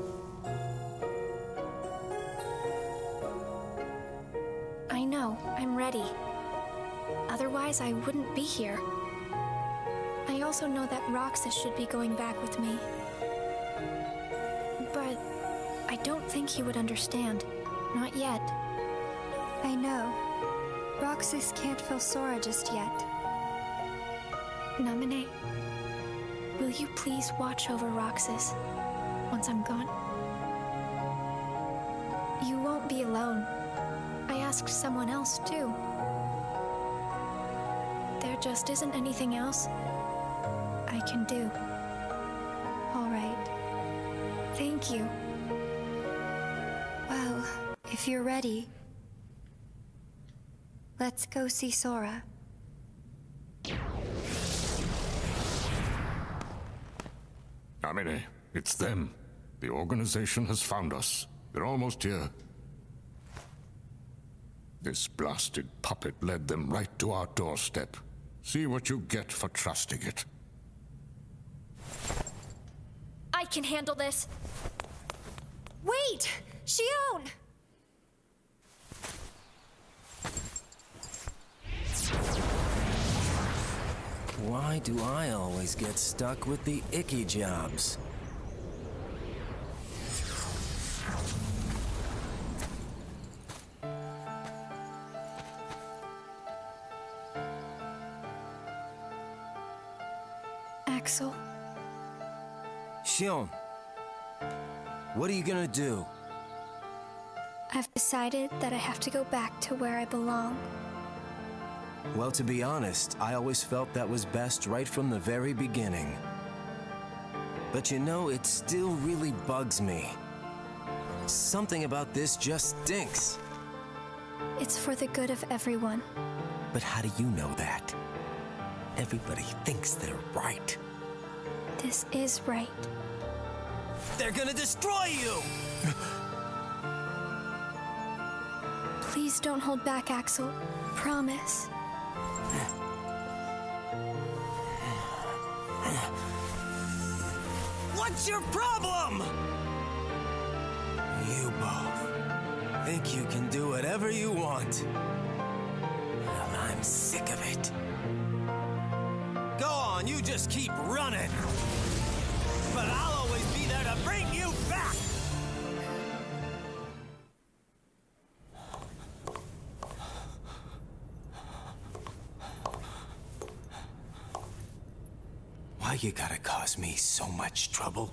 I know, I'm ready. Otherwise, I wouldn't be here. I also know that Roxas should be going back with me. But I don't think he would understand. Not yet. I know. Roxas can't feel Sora just yet. Naminé, will you please watch over Roxas once I'm gone? You won't be alone. I asked someone else, too. There just isn't anything else I can do. All right. Thank you. Well, if you're ready, let's go see Sora. Naminé, it's them. The organization has found us. They're almost here. This blasted puppet led them right to our doorstep. See what you get for trusting it. I can handle this. Wait! Shion! Why do I always get stuck with the icky jobs? Axel. Shion, what are you gonna do? I've decided that I have to go back to where I belong. Well, to be honest, I always felt that was best right from the very beginning. But you know, it still really bugs me. Something about this just stinks. It's for the good of everyone. But how do you know that? Everybody thinks they're right. This is right. They're gonna destroy you! Please don't hold back, Axel. Promise. What's your problem? You both think you can do whatever you want. Well, I'm sick of it. Go on, you just keep running. But I'll always be there to bring you back! Why you gotta cause me so much trouble?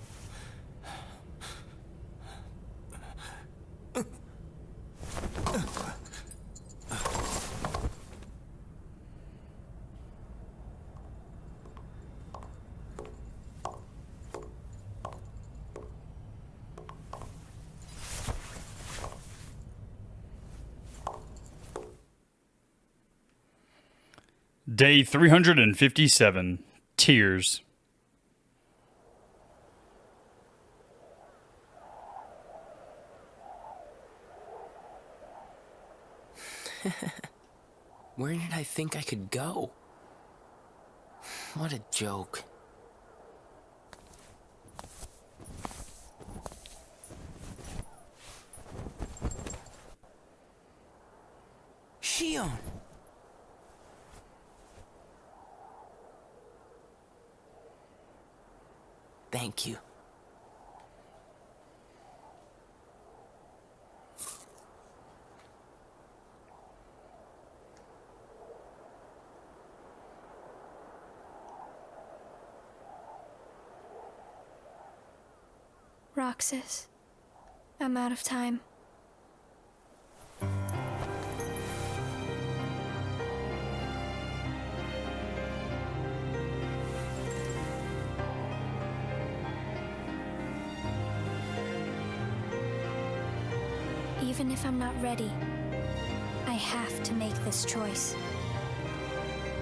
Day 357. Tears. Where did I think I could go? What a joke. Shion! Thank you. Roxas, I'm out of time. Even if I'm not ready, I have to make this choice.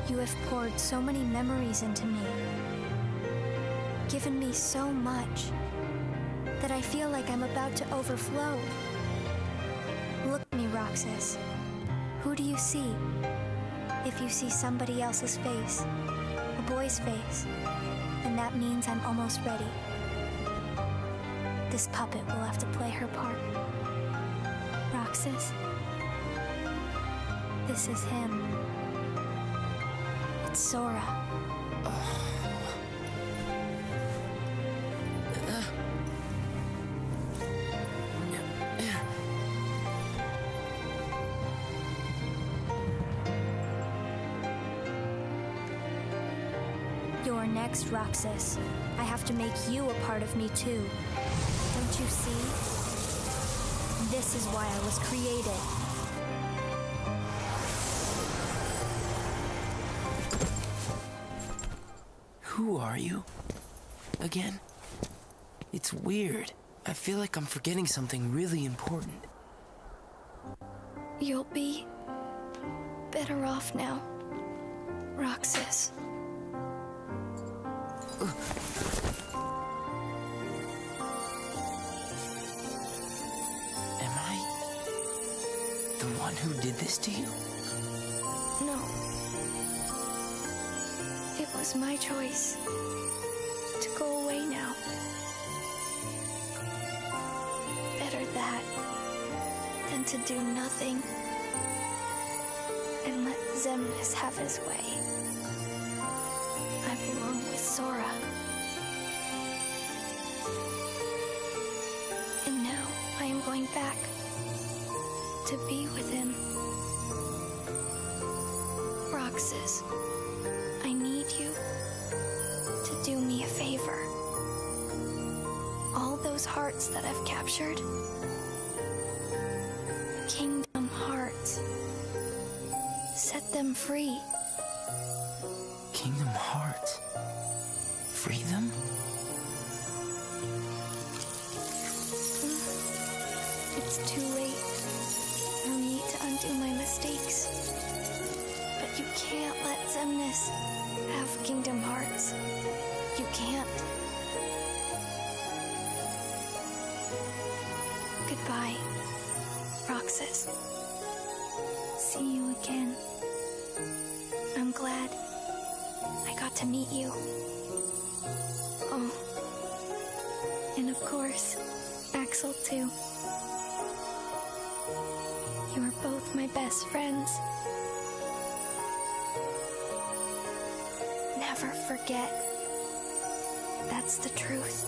You have poured so many memories into me, given me so much, that I feel like I'm about to overflow. Look at me, Roxas. Who do you see? If you see somebody else's face, a boy's face, then that means I'm almost ready. This puppet will have to play her part. Roxas, this is him. It's Sora. You're next, Roxas. I have to make you a part of me too. Don't you see? This is why I was created. Who are you? Again? It's weird. I feel like I'm forgetting something really important. You'll be better off now, Roxas. Am I the one who did this to you? No. It was my choice to go away now. Better that than to do nothing and let Xemnas have his way. I belong with Sora. And now I am going back to be with him. Roxas, I need you to do me a favor. All those hearts that I've captured, Kingdom Hearts, set them free. Kingdom Hearts? Free them? It's too late for me to undo my mistakes. But you can't let Xemnas have Kingdom Hearts. You can't. Goodbye, Roxas. See you again. I'm glad I got to meet you. Oh, and of course, Axel too. You are both my best friends. Never forget. That's the truth.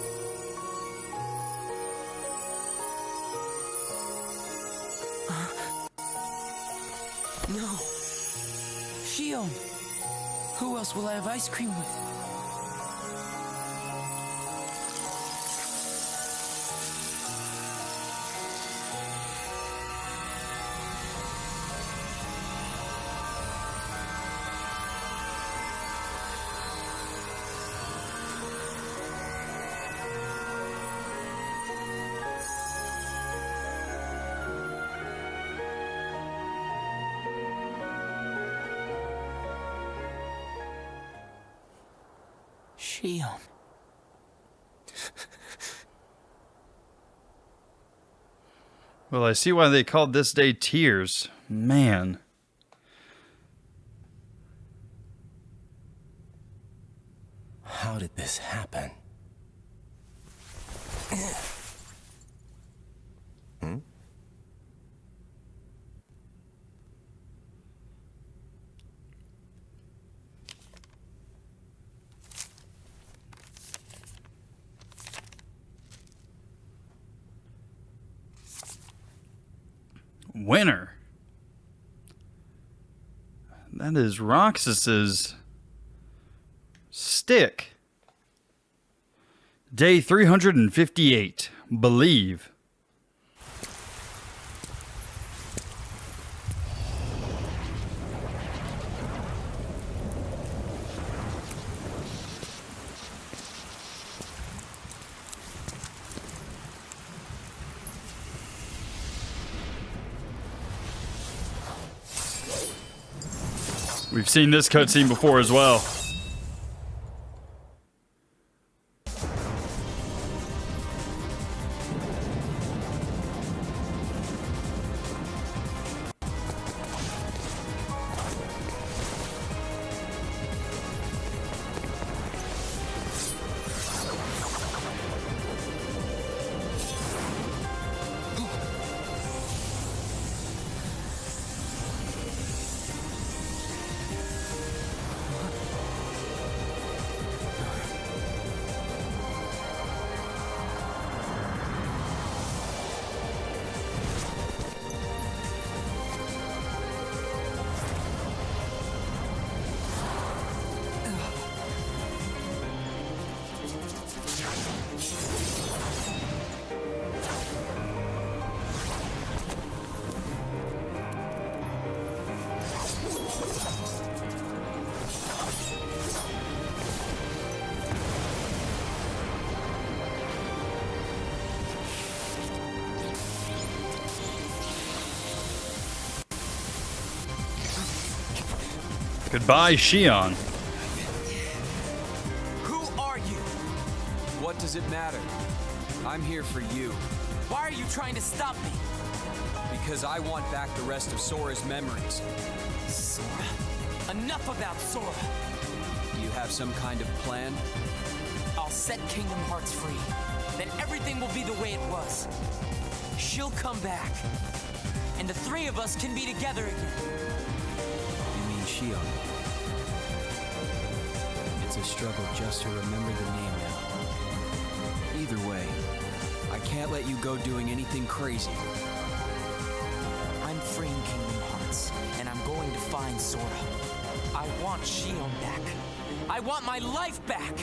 No. Shion! Who else will I have ice cream with? Shion. Well, I see why they called this day Tears. Man. How did this happen? Winner. That is Roxas's stick. Day 358. Believe. We've seen this cutscene before as well. Goodbye, Shion. Who are you? What does it matter? I'm here for you. Why are you trying to stop me? Because I want back the rest of Sora's memories. Sora. Enough about Sora. Do you have some kind of plan? I'll set Kingdom Hearts free. Then everything will be the way it was. She'll come back. And the three of us can be together again. You mean Shion? It's a struggle just to remember the name now. Either way, I can't let you go doing anything crazy. I'm freeing Kingdom Hearts, and I'm going to find Sora. I want Shion back. I want my life back!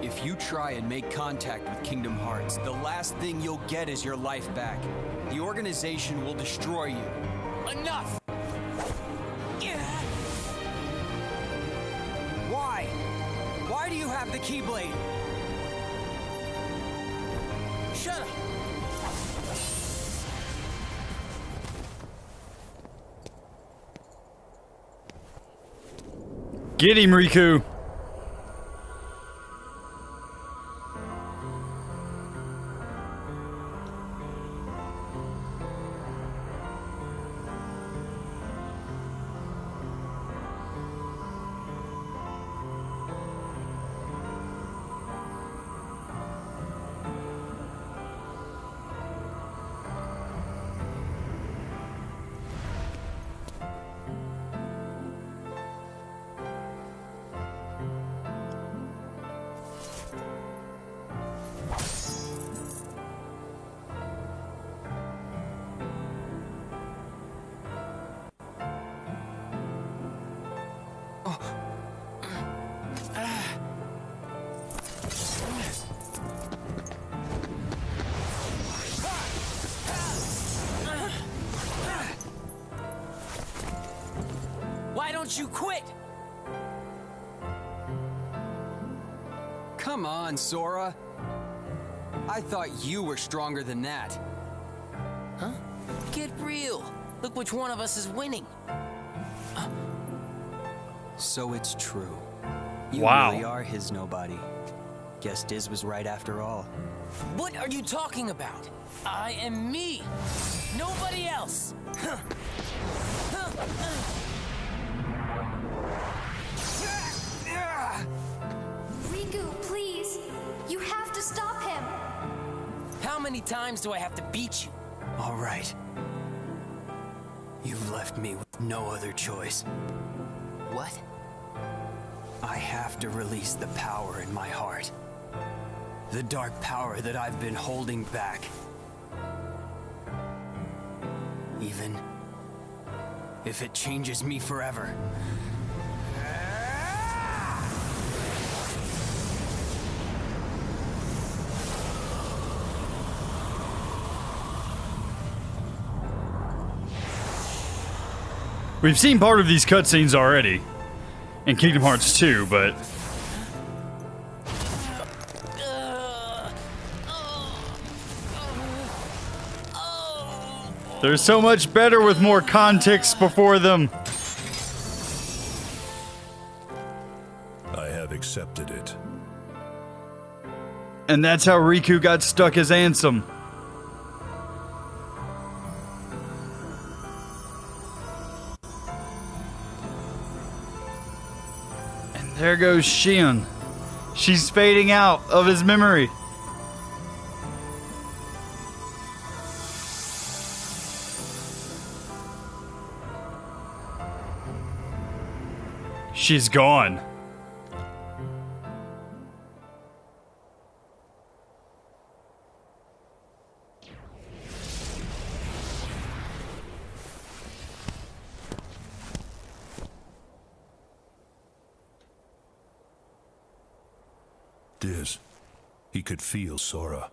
If you try and make contact with Kingdom Hearts, the last thing you'll get is your life back. The organization will destroy you. Enough! Why? Why do you have the Keyblade? Shut up! Get him, Riku. Why don't you quit? Come on, Sora. I thought you were stronger than that. Huh? Get real. Look which one of us is winning. So it's true. You Wow. really are his nobody. Guess Diz was right after all. What are you talking about? I am me. Nobody else. Riku, please! You have to stop him! How many times do I have to beat you? All right. You've left me with no other choice. What? I have to release the power in my heart. The dark power that I've been holding back. Even if it changes me forever. We've seen part of these cutscenes already in Kingdom Hearts 2, but they're so much better with more context before them. I have accepted it. And that's how Riku got stuck as Ansem. And there goes Xion. She's fading out of his memory. She's gone. Diz, he could feel Sora.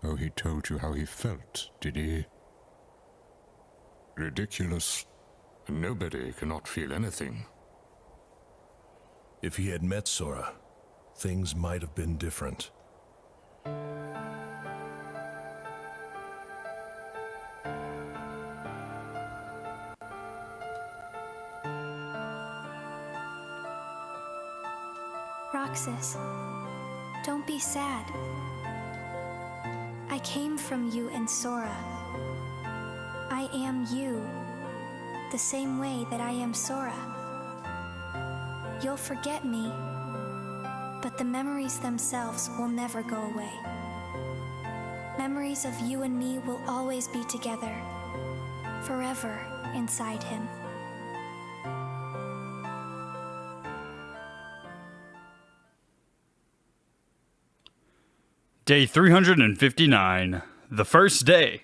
Oh, he told you how he felt, did he? Ridiculous. Nobody cannot feel anything. If he had met Sora, things might have been different. Roxas, don't be sad. I came from you and Sora. I am you, the same way that I am Sora. You'll forget me, but the memories themselves will never go away. Memories of you and me will always be together, forever inside him. Day 359, the first day.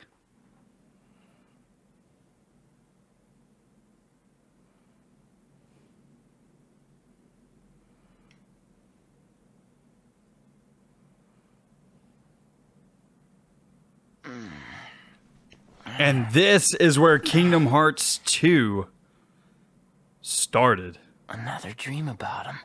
And this is where Kingdom Hearts 2 started. Another dream about him.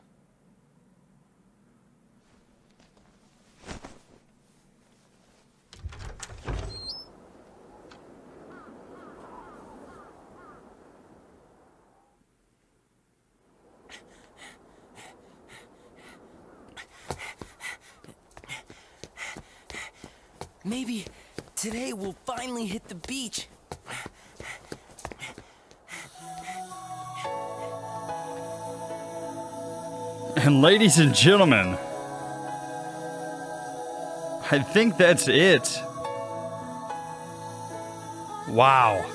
Maybe today we'll finally hit the beach. And ladies and gentlemen, I think that's it. Wow.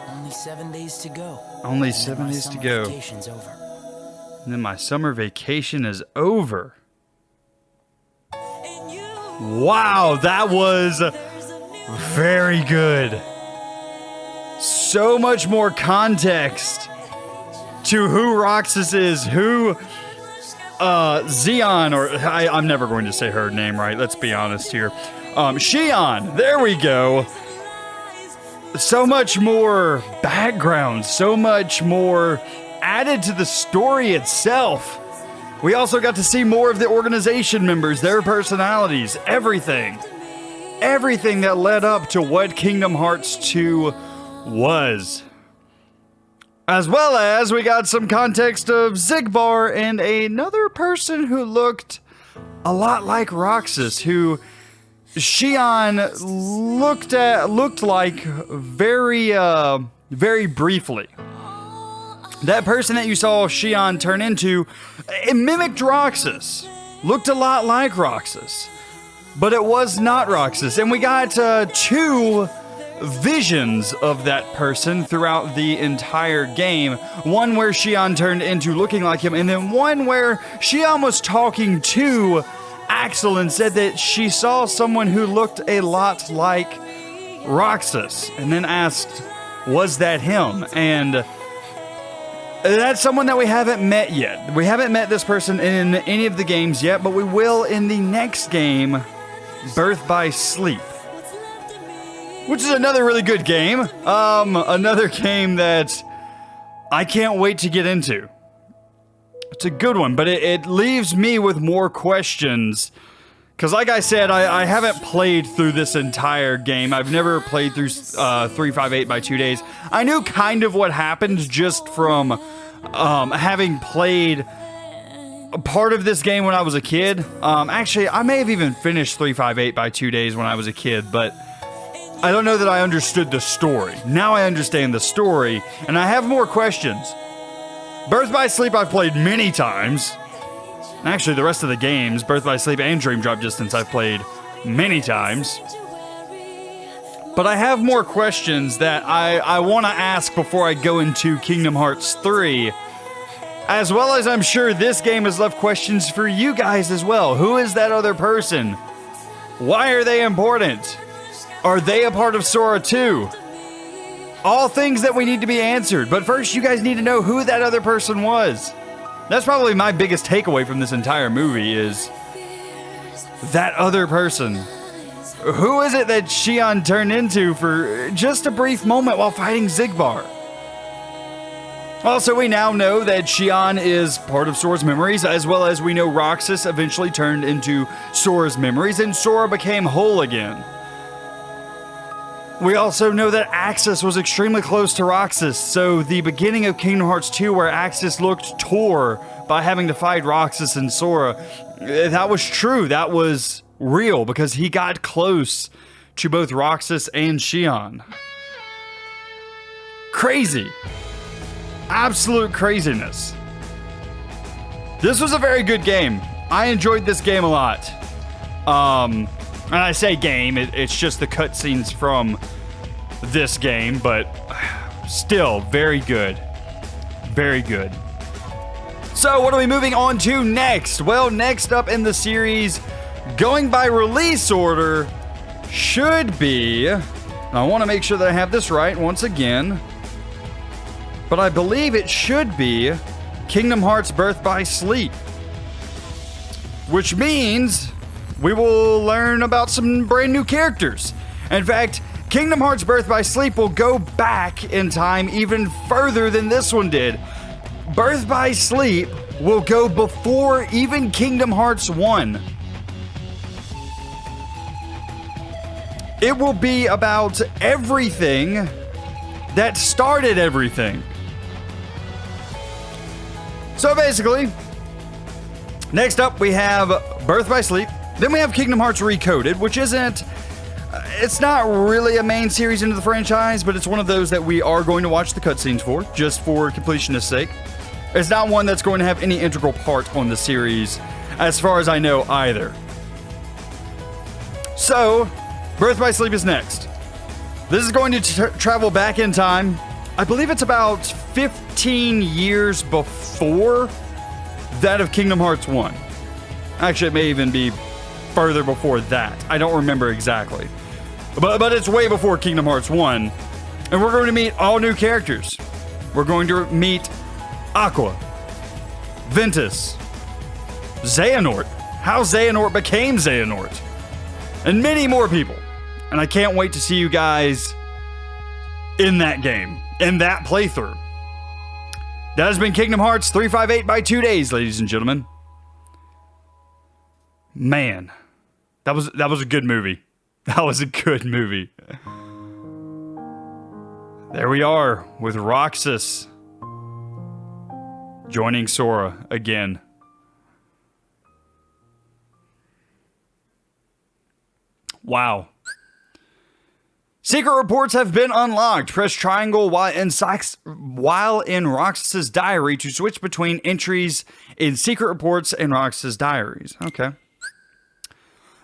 Only 7 days to go. Only 7 days to go. Vacation's over. And then my summer vacation is over. Wow, that was very good. So much more context to who Roxas is, who Xion, or I'm never going to say her name right, let's be honest here. Xion, there we go. So much more background, so much more added to the story itself. We also got to see more of the organization members, their personalities, everything. Everything that led up to what Kingdom Hearts 2 was. As well as we got some context of Xigbar and another person who looked a lot like Roxas, who Xion looked like very briefly. That person that you saw Xion turn into, it mimicked Roxas. Looked a lot like Roxas. But it was not Roxas. And we got 2 visions of that person throughout the entire game. One where Xion turned into looking like him, and then one where Xion was talking to Axel and said that she saw someone who looked a lot like Roxas, and then asked, was that him? And that's someone that we haven't met yet. We haven't met this person in any of the games yet, but we will in the next game, Birth by Sleep, which is another really good game. Another game that I can't wait to get into. It's a good one, but it leaves me with more questions. Because like I said, I haven't played through this entire game. I've never played through 358 by 2 days. I knew kind of what happened just from having played a part of this game when I was a kid. Actually, I may have even finished 358 by 2 days when I was a kid, but I don't know that I understood the story. Now I understand the story, and I have more questions. Birth by Sleep I've played many times. Actually, the rest of the games, Birth by Sleep and Dream Drop Distance, I've played many times. But I have more questions that I want to ask before I go into Kingdom Hearts 3. As well as I'm sure this game has left questions for you guys as well. Who is that other person? Why are they important? Are they a part of Sora 2? All things that we need to be answered. But first, you guys need to know who that other person was. That's probably my biggest takeaway from this entire movie is that other person. Who is it that Xion turned into for just a brief moment while fighting Xigbar? Also, we now know that Xion is part of Sora's memories, as well as we know Roxas eventually turned into Sora's memories and Sora became whole again. We also know that Axis was extremely close to Roxas, so the beginning of Kingdom Hearts 2 where Axis looked tore by having to fight Roxas and Sora, that was true, that was real, because he got close to both Roxas and Xion. Crazy. Absolute craziness. This was a very good game. I enjoyed this game a lot. And I say game, it's just the cutscenes from this game, but still very good. Very good. So what are we moving on to next? Well, next up in the series, going by release order, should be, I want to make sure that I have this right once again, but I believe it should be Kingdom Hearts Birth by Sleep, which means we will learn about some brand new characters. In fact, Kingdom Hearts Birth by Sleep will go back in time even further than this one did. Birth by Sleep will go before even Kingdom Hearts 1. It will be about everything that started everything. So basically, next up we have Birth by Sleep. Then we have Kingdom Hearts Recoded, which isn't, it's not really a main series into the franchise, but it's one of those that we are going to watch the cutscenes for, just for completionist's sake. It's not one that's going to have any integral part on the series, as far as I know either. So, Birth by Sleep is next. This is going to travel back in time. I believe it's about 15 years before that of Kingdom Hearts 1. Actually, it may even be further before that. I don't remember exactly. But it's way before Kingdom Hearts 1. And we're going to meet all new characters. We're going to meet Aqua, Ventus, Xehanort, how Xehanort became Xehanort, and many more people. And I can't wait to see you guys in that game, in that playthrough. That has been Kingdom Hearts 358 by 2 days, ladies and gentlemen. Man, that was a good movie. That was a good movie. There we are with Roxas joining Sora again. Wow. Secret reports have been unlocked. Press triangle while in Roxas's diary to switch between entries in secret reports and Roxas's diaries. Okay.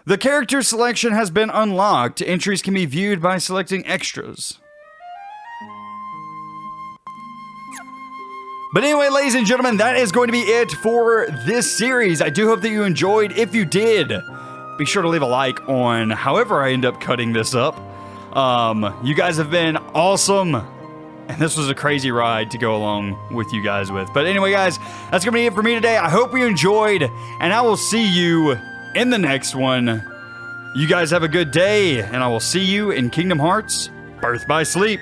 The character selection has been unlocked. Entries can be viewed by selecting extras. But anyway, ladies and gentlemen, that is going to be it for this series. I do hope that you enjoyed. If you did, be sure to leave a like on however I end up cutting this up. You guys have been awesome, and this was a crazy ride to go along with you guys with. But anyway, guys, that's gonna be it for me today. I hope you enjoyed, and I will see you in the next one. You guys have a good day, and I will see you in Kingdom Hearts Birth by Sleep.